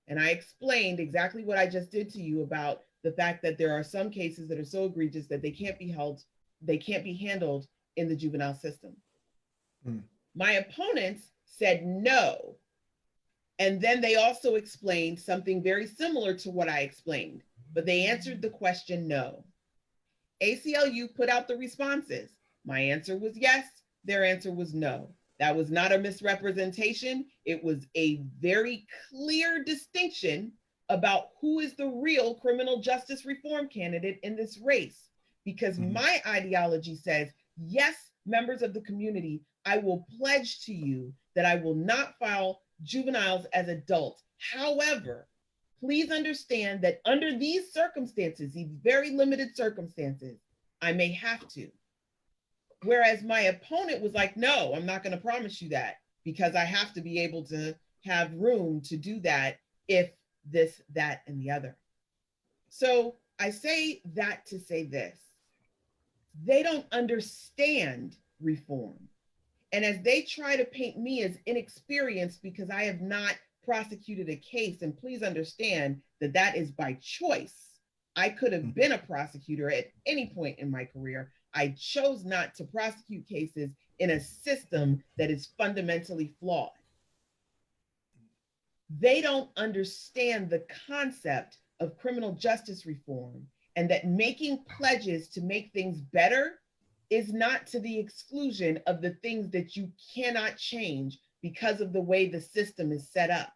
Speaker 5: And I explained exactly what I just did to you about the fact that there are some cases that are so egregious that they can't be handled in the juvenile system. My opponents said no. And then they also explained something very similar to what I explained, but they answered the question no. ACLU put out the responses. My answer was yes, their answer was no. That was not a misrepresentation. It was a very clear distinction about who is the real criminal justice reform candidate in this race. Because my ideology says, yes, members of the community, I will pledge to you that I will not file juveniles as adults. However, please understand that under these circumstances, these very limited circumstances, I may have to. Whereas my opponent was like, no, I'm not going to promise you that because I have to be able to have room to do that if this, that, and the other. So I say that to say this. They don't understand reform. And as they try to paint me as inexperienced because I have not prosecuted a case, and please understand that that is by choice. I could have been a prosecutor at any point in my career. I chose not to prosecute cases in a system that is fundamentally flawed. They don't understand the concept of criminal justice reform and that making pledges to make things better is not to the exclusion of the things that you cannot change because of the way the system is set up.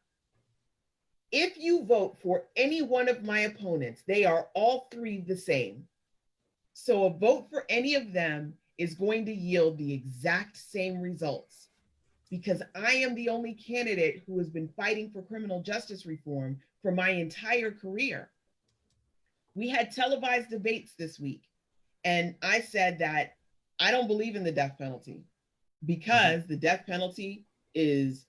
Speaker 5: If you vote for any one of my opponents, they are all three the same. So a vote for any of them is going to yield the exact same results. because I am the only candidate who has been fighting for criminal justice reform for my entire career. We had televised debates this week, and I said that I don't believe in the death penalty because the death penalty is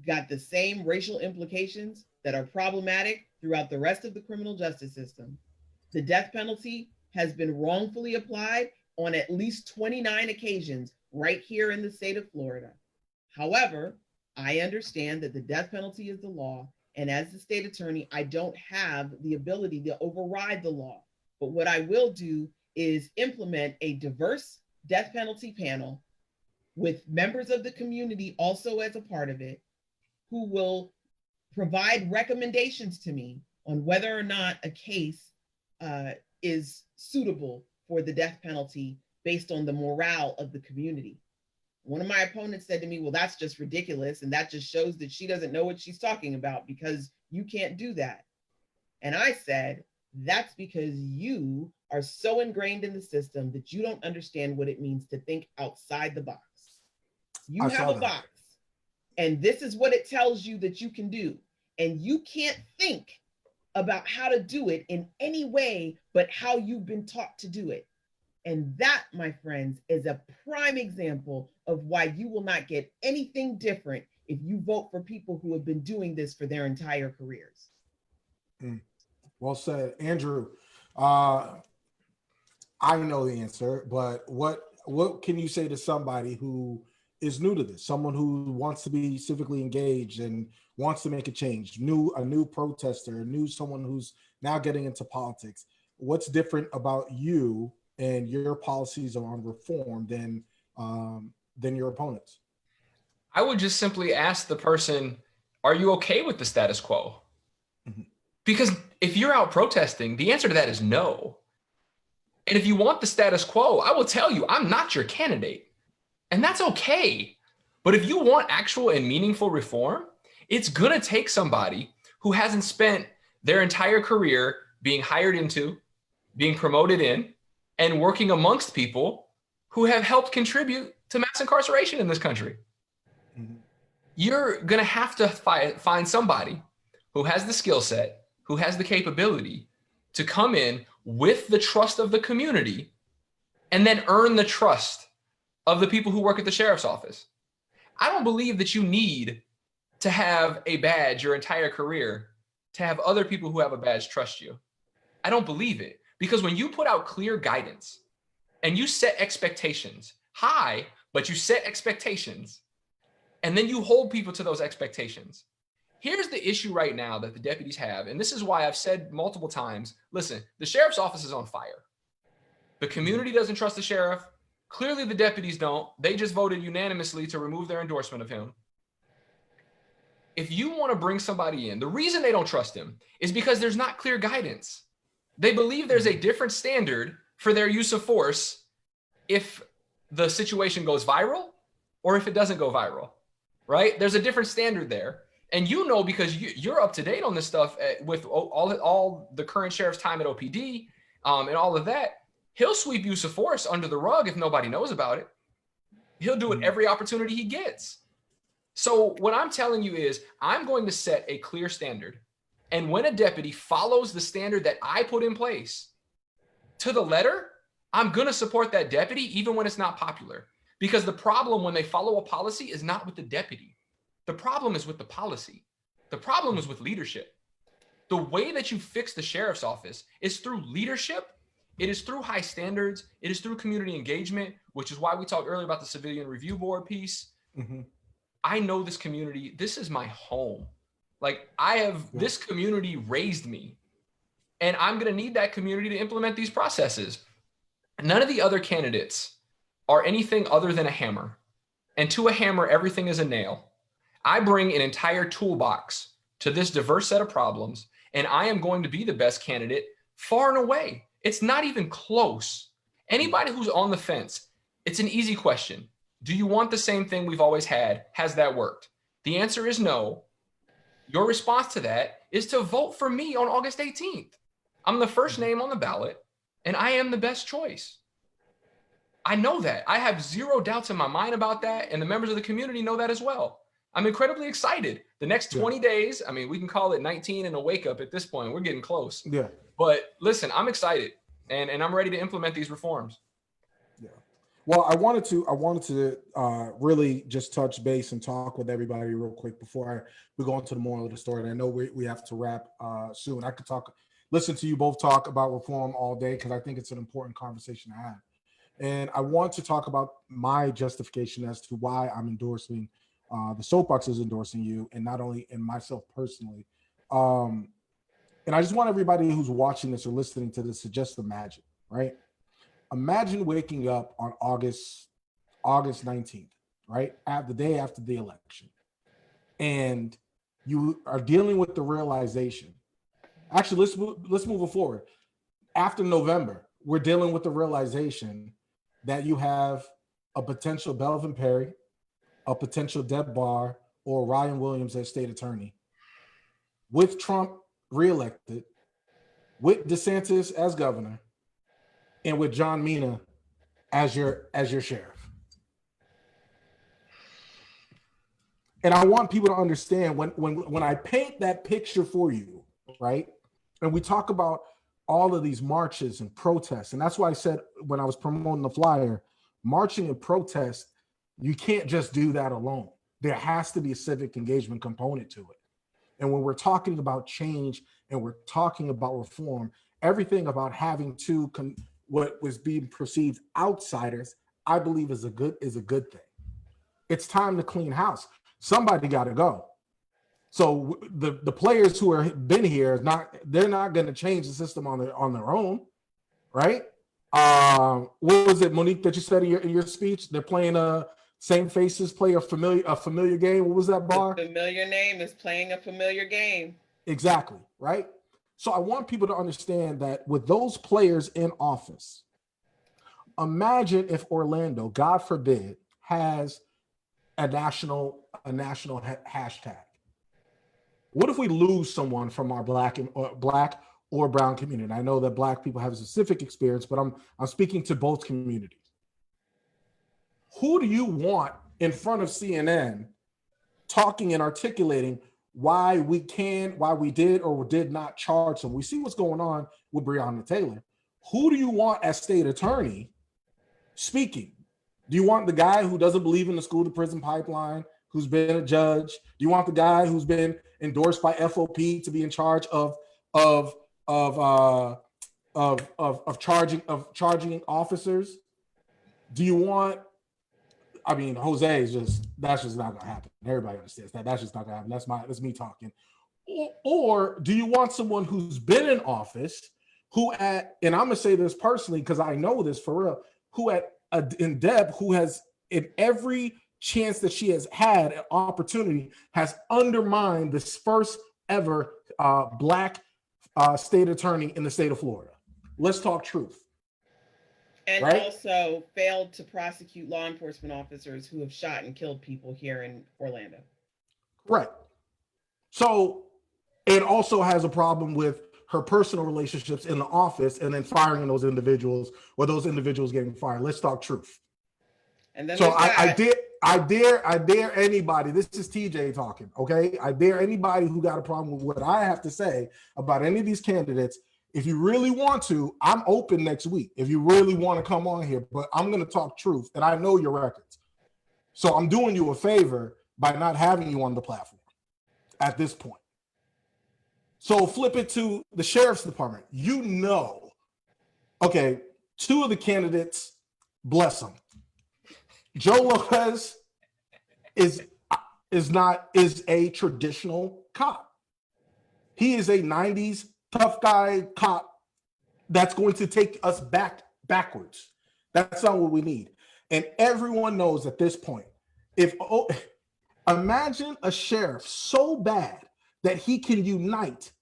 Speaker 5: got the same racial implications that are problematic throughout the rest of the criminal justice system. The death penalty has been wrongfully applied on at least 29 occasions right here in the state of Florida. However, I understand that the death penalty is the law, and as the state attorney, I don't have the ability to override the law. But what I will do is implement a diverse death penalty panel with members of the community also as a part of it, who will provide recommendations to me on whether or not a case is suitable for the death penalty based on the morale of the community. One of my opponents said to me, well, that's just ridiculous. And that just shows that she doesn't know what she's talking about because you can't do that. And I said, that's because you are so ingrained in the system that you don't understand what it means to think outside the box. You have a box, and this is what it tells you that you can do. And you can't think about how to do it in any way but how you've been taught to do it. And that, my friends, is a prime example of why you will not get anything different if you vote for people who have been doing this for their entire careers.
Speaker 2: Well said. Andrew, I know the answer, but what can you say to somebody who is new to this, someone who wants to be civically engaged and wants to make a change, a new protester, someone who's now getting into politics? What's different about you and your policies on reform than your opponents?
Speaker 4: I would just simply ask the person, are you okay with the status quo? Mm-hmm. Because if you're out protesting, the answer to that is no. And if you want the status quo, I will tell you, I'm not your candidate. And that's okay. But if you want actual and meaningful reform, it's going to take somebody who hasn't spent their entire career being hired into, being promoted in, and working amongst people who have helped contribute to mass incarceration in this country. Mm-hmm. You're going to have to find somebody who has the skill set, who has the capability to come in with the trust of the community and then earn the trust of the people who work at the sheriff's office. I don't believe that you need to have a badge your entire career to have other people who have a badge trust you. I don't believe it, because when you put out clear guidance and you set expectations high, but you set expectations and then you hold people to those expectations. Here's the issue right now that the deputies have, and this is why I've said multiple times, listen, the sheriff's office is on fire. The community doesn't trust the sheriff. Clearly the deputies don't. They just voted unanimously to remove their endorsement of him. If you want to bring somebody in, the reason they don't trust him is because there's not clear guidance. They believe there's a different standard for their use of force if the situation goes viral or if it doesn't go viral, right? There's a different standard there. And you know, because you're up to date on this stuff with all the current sheriff's time at OPD and all of that, he'll sweep use of force under the rug if nobody knows about it. He'll do it every opportunity he gets. So what I'm telling you is I'm going to set a clear standard. And when a deputy follows the standard that I put in place to the letter, I'm going to support that deputy even when it's not popular. Because the problem when they follow a policy is not with the deputy. The problem is with the policy. The problem is with leadership. The way that you fix the sheriff's office is through leadership. It is through high standards. It is through community engagement, which is why we talked earlier about the civilian review board piece. Mm-hmm. I know this community. This is my home. Like this community raised me, and I'm going to need that community to implement these processes. None of the other candidates are anything other than a hammer. And to a hammer, everything is a nail. I bring an entire toolbox to this diverse set of problems, and I am going to be the best candidate far and away. It's not even close. Anybody who's on the fence, it's an easy question. Do you want the same thing we've always had? Has that worked? The answer is no. Your response to that is to vote for me on August 18th. I'm the first name on the ballot, and I am the best choice. I know that. I have zero doubts in my mind about that. And the members of the community know that as well. I'm incredibly excited. The next 20 days, I mean, we can call it 19 and a wake up at this point. We're getting close.
Speaker 2: Yeah.
Speaker 4: But listen, I'm excited and I'm ready to implement these reforms.
Speaker 2: Yeah. Well, I wanted to really just touch base and talk with everybody real quick before we go into the moral of the story. And I know we have to wrap soon. I could listen to you both talk about reform all day because I think it's an important conversation to have. And I want to talk about my justification as to why I'm endorsing, the Soapboxx is endorsing you, and not only in myself personally. And I just want everybody who's watching this or listening to this to just imagine, right? Imagine waking up on August 19th, right? At the day after the election. And you are dealing with the realization. Actually, let's move it forward. After November, we're dealing with the realization that you have a potential Belvin Perry, a potential Deb Barr, or Ryan Williams as state attorney, with Trump reelected, with DeSantis as governor, and with John Mina as your sheriff. And I want people to understand when I paint that picture for you, right? And we talk about all of these marches and protests. And that's why I said when I was promoting the flyer, marching and protest, you can't just do that alone. There has to be a civic engagement component to it. And when we're talking about change and we're talking about reform, everything about having what was being perceived outsiders, I believe is a good thing. It's time to clean house. Somebody got to go. So the players who have been here, they're not going to change the system on their own, right? What was it, Monique, that you said in your speech? They're playing same faces play a familiar game. What was that bar?
Speaker 5: The familiar name is playing a familiar game.
Speaker 2: Exactly, right? So I want people to understand that with those players in office, imagine if Orlando, God forbid, has a national hashtag. What if we lose someone from our black or brown community? I know that black people have a specific experience, but I'm speaking to both communities. Who do you want in front of CNN talking and articulating why we did or did not charge them? We see what's going on with Breonna Taylor. Who do you want as state attorney speaking? Do you want the guy who doesn't believe in the school to prison pipeline, who's been a judge? Do you want the guy who's been endorsed by FOP to be in charge of charging officers? Do you want? I mean, that's just not gonna happen. Everybody understands that. That's just not gonna happen. That's me talking. Or do you want someone who's been in office, and I'm gonna say this personally because I know this for real, in Deb, who has in every chance that she has had an opportunity, has undermined this first ever black state attorney in the state of Florida. Let's talk truth.
Speaker 5: And
Speaker 2: right?
Speaker 5: Also failed to prosecute law enforcement officers who have shot and killed people here in Orlando.
Speaker 2: Right. So it also has a problem with her personal relationships in the office and then firing those individuals or those individuals getting fired. Let's talk truth.
Speaker 5: And then
Speaker 2: so I dare anybody, this is TJ talking, okay? I dare anybody who got a problem with what I have to say about any of these candidates. If you really want to, I'm open next week. If you really want to come on here, but I'm going to talk truth and I know your records. So I'm doing you a favor by not having you on the platform at this point. So flip it to the sheriff's department. Okay, two of the candidates, bless them. Joe Lopez is a traditional cop. He is a 90s tough guy cop that's going to take us backwards. That's not what we need. And everyone knows at this point, imagine a sheriff so bad that he can unite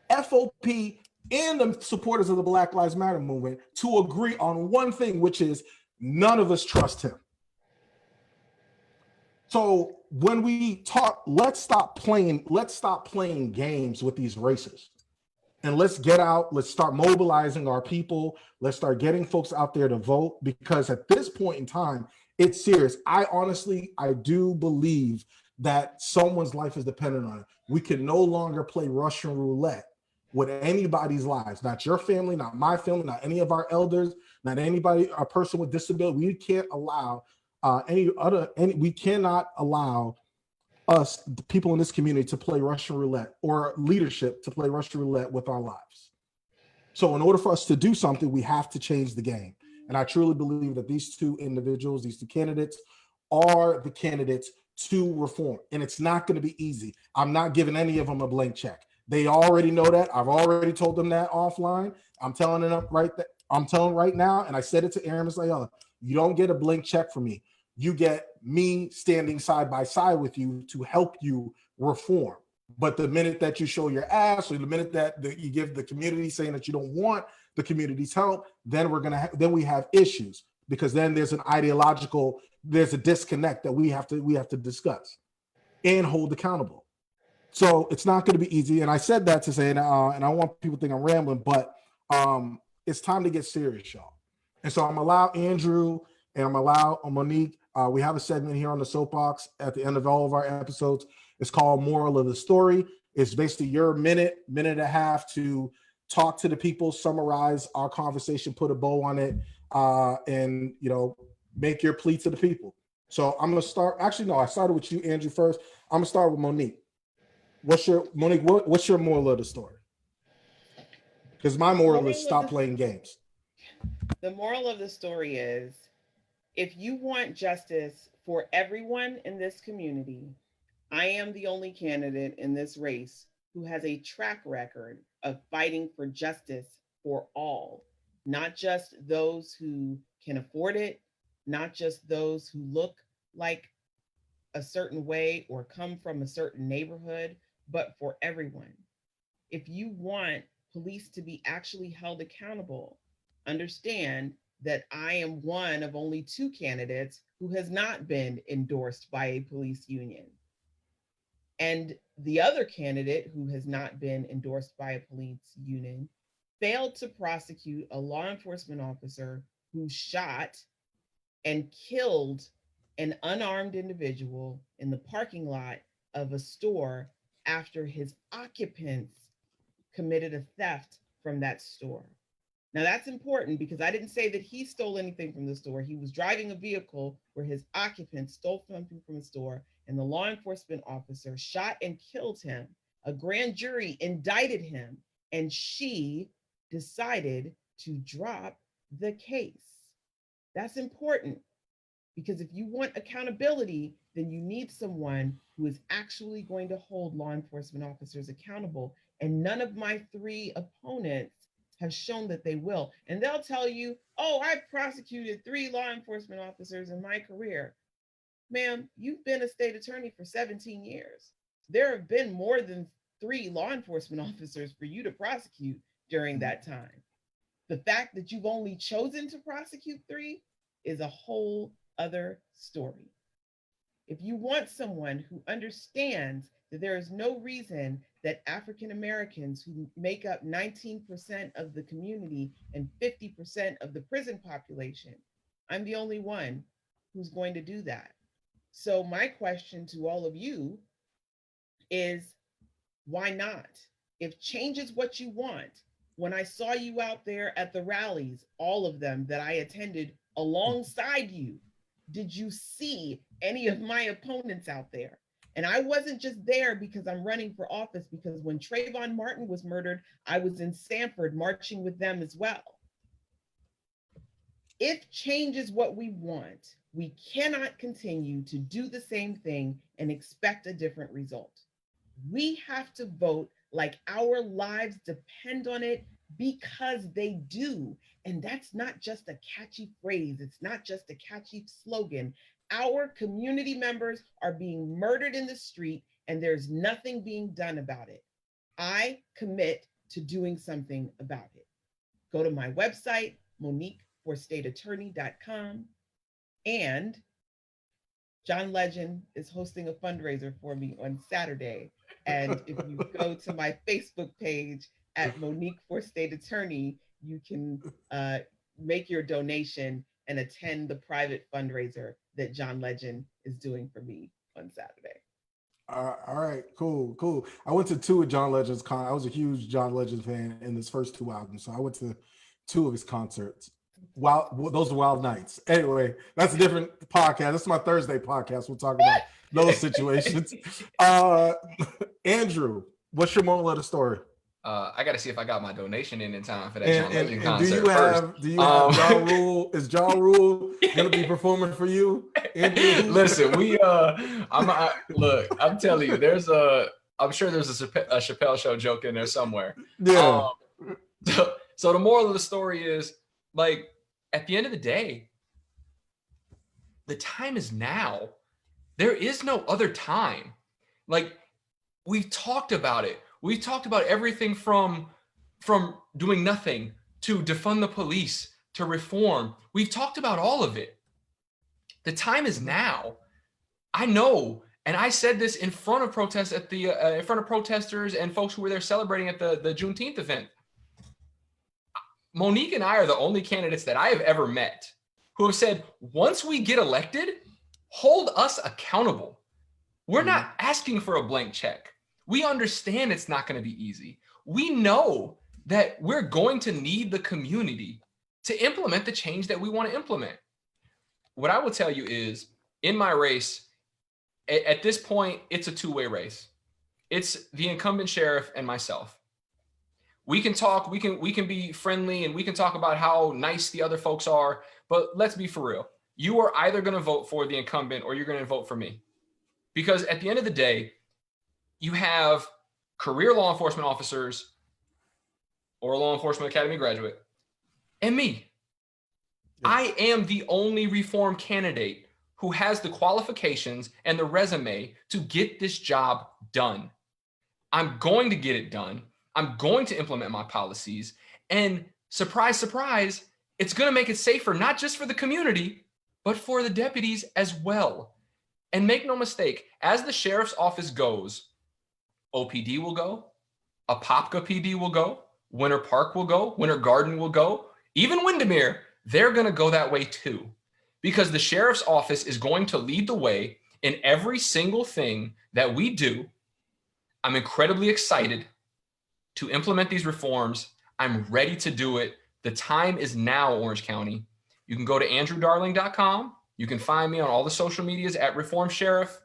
Speaker 2: FOP and the supporters of the Black Lives Matter movement to agree on one thing, which is none of us trust him. So when we talk, let's stop playing games with these races. And let's get out, let's start mobilizing our people. Let's start getting folks out there to vote, because at this point in time, it's serious. I do believe that someone's life is dependent on it. We can no longer play Russian roulette with anybody's lives, not your family, not my family, not any of our elders, not anybody, a person with disability. We can't allow we cannot allow us, the people in this community, to play Russian roulette, or leadership to play Russian roulette with our lives. So in order for us to do something, we have to change the game. And I truly believe that these two individuals, these two candidates, are the candidates to reform. And it's not going to be easy. I'm not giving any of them a blank check. They already know that. I've already told them that offline. I'm telling them right now, and I said it to Aaron Sayala, you don't get a blank check from me. You get me standing side by side with you to help you reform. But the minute that you show your ass, or the minute that you give the community saying that you don't want the community's help, then then we have issues, because then there's there's a disconnect that we have to discuss and hold accountable. So it's not going to be easy. And I said that to say, and I don't want people to think I'm rambling, but it's time to get serious, y'all. And so I'm gonna allow Andrew and I'm gonna allow Monique. We have a segment here on the Soapboxx at the end of all of our episodes. It's called Moral of the Story. It's basically your minute and a half to talk to the people, summarize our conversation, put a bow on it, and make your plea to the people. So I'm gonna start. Actually, no, I started with you, Andrew, first. I'm gonna start with Monique. What's your moral of the story? Because my moral is stop playing games.
Speaker 5: The moral of the story is, if you want justice for everyone in this community, I am the only candidate in this race who has a track record of fighting for justice for all, not just those who can afford it, not just those who look like a certain way or come from a certain neighborhood, but for everyone. If you want police to be actually held accountable, understand that I am one of only two candidates who has not been endorsed by a police union. And the other candidate who has not been endorsed by a police union failed to prosecute a law enforcement officer who shot and killed an unarmed individual in the parking lot of a store after his occupants committed a theft from that store. Now that's important, because I didn't say that he stole anything from the store. He was driving a vehicle where his occupants stole something from the store, and the law enforcement officer shot and killed him. A grand jury indicted him, and she decided to drop the case. That's important, because if you want accountability, then you need someone who is actually going to hold law enforcement officers accountable. And none of my three opponents have shown that they will. And they'll tell you, oh, I've prosecuted 3 law enforcement officers in my career. Ma'am, you've been a state attorney for 17 years. There have been more than 3 law enforcement officers for you to prosecute during that time. The fact that you've only chosen to prosecute 3 is a whole other story. If you want someone who understands that there is no reason that African Americans, who make up 19% of the community and 50% of the prison population, I'm the only one who's going to do that. So my question to all of you is, why not? If change is what you want, when I saw you out there at the rallies, all of them that I attended alongside you, did you see any of my opponents out there? And I wasn't just there because I'm running for office, because when Trayvon Martin was murdered, I was in Sanford marching with them as well. If change is what we want, we cannot continue to do the same thing and expect a different result. We have to vote like our lives depend on it, because they do. And that's not just a catchy phrase. It's not just a catchy slogan. Our community members are being murdered in the street, and there's nothing being done about it. I commit to doing something about it. Go to my website, MoniqueForStateAttorney.com, and John Legend is hosting a fundraiser for me on Saturday. And if you go to my Facebook page at Monique for State Attorney, you can make your donation and attend the private fundraiser that John Legend is doing for me on Saturday.
Speaker 2: All right, cool. I went to 2 of John Legend's I was a huge John Legend fan in his first 2 albums, so I went to 2 of his concerts. Wow, those are wild nights. Anyway, that's a different podcast. That's my Thursday podcast. We'll talk about those situations. Andrew, what's your moral of the story?
Speaker 4: I got to see if I got my donation in time for that John Legend concert.
Speaker 2: Do you have Ja Rule? Is Ja Rule gonna be performing for you? Andrew?
Speaker 4: Listen, I'm telling you, I'm sure there's a Chappelle Show joke in there somewhere.
Speaker 2: Yeah.
Speaker 4: So the moral of the story is, like, at the end of the day, the time is now. There is no other time. Like, we've talked about it. We've talked about everything from doing nothing to defund the police to reform. We've talked about all of it. The time is now. I know, and I said this in front of protests in front of protesters and folks who were there celebrating at the Juneteenth event. Monique and I are the only candidates that I have ever met who have said, once we get elected, hold us accountable. We're not asking for a blank check. We understand it's not going to be easy. We know that we're going to need the community to implement the change that we want to implement. What I will tell you is, in my race, at this point, it's a 2-way race. It's the incumbent sheriff and myself. We can talk, we can be friendly, and we can talk about how nice the other folks are, but let's be for real. You are either going to vote for the incumbent or you're going to vote for me. Because at the end of the day, you have career law enforcement officers or a law enforcement academy graduate and me. I am the only reform candidate who has the qualifications and the resume to get this job done. I'm going to get it done. I'm going to implement my policies, and surprise, surprise, it's going to make it safer, not just for the community, but for the deputies as well. And make no mistake, as the sheriff's office goes, OPD will go, Apopka PD will go, Winter Park will go, Winter Garden will go, even Windermere, they're going to go that way too. Because the sheriff's office is going to lead the way in every single thing that we do. I'm incredibly excited to implement these reforms. I'm ready to do it. The time is now, Orange County. You can go to andrewdarling.com. You can find me on all the social medias at Reform Sheriff.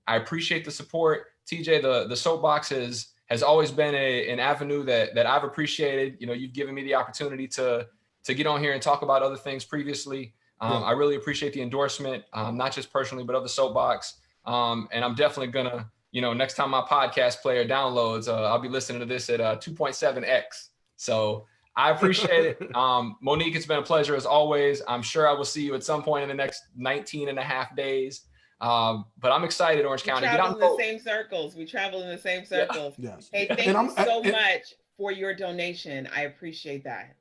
Speaker 4: I appreciate the support. TJ, the Soapboxx has always been an avenue that I've appreciated. You know, you've given me the opportunity to get on here and talk about other things previously. I really appreciate the endorsement, not just personally, but of the Soapboxx. And I'm definitely gonna, next time my podcast player downloads, I'll be listening to this at 2.7x. So I appreciate it. Monique, it's been a pleasure as always. I'm sure I will see you at some point in the next 19 and a half days. But I'm excited, Orange County.
Speaker 5: We travel in the same circles.
Speaker 2: Yeah. Yes.
Speaker 5: Hey, thank you so much for your donation. I appreciate that.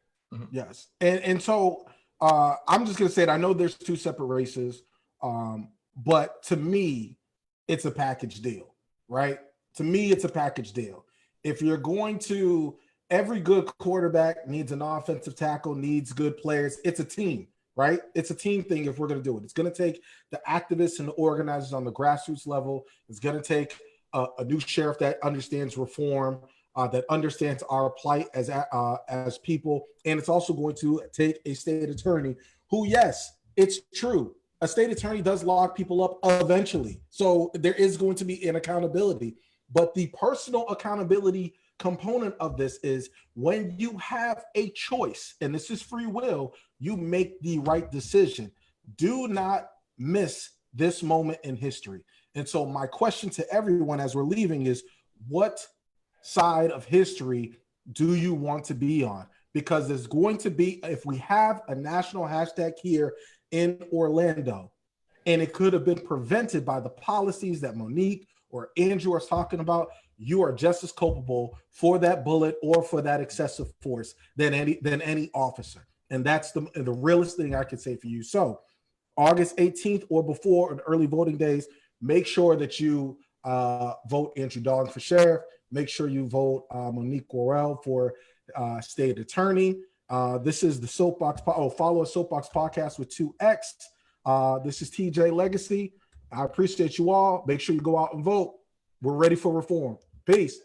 Speaker 2: Yes. And so I'm just going to say it. I know there's 2 separate races, but to me, it's a package deal, right? To me, it's a package deal. If you're going to, every good quarterback needs an offensive tackle, needs good players. It's a team, right? It's a team thing if we're going to do it. It's going to take the activists and the organizers on the grassroots level. It's going to take a new sheriff that understands reform, that understands our plight as people. And it's also going to take a state attorney who, yes, it's true. A state attorney does lock people up eventually. So there is going to be an accountability. But the personal accountability component of this is when you have a choice, and this is free will, you make the right decision. Do not miss this moment in history. And so my question to everyone as we're leaving is, what side of history do you want to be on? Because there's going to be, if we have a national hashtag here in Orlando, and it could have been prevented by the policies that Monique or Andrew are talking about, you are just as culpable for that bullet or for that excessive force than any officer. And that's the realest thing I could say for you. So August 18th or before, on early voting days, make sure that you vote Andrew Darling for sheriff. make sure you vote Monique Worrell for state attorney. This is the Soapboxx. Follow a Soapboxx podcast with 2X. This is TJ Legacy. I appreciate you all. Make sure you go out and vote. We're ready for reform. Peace.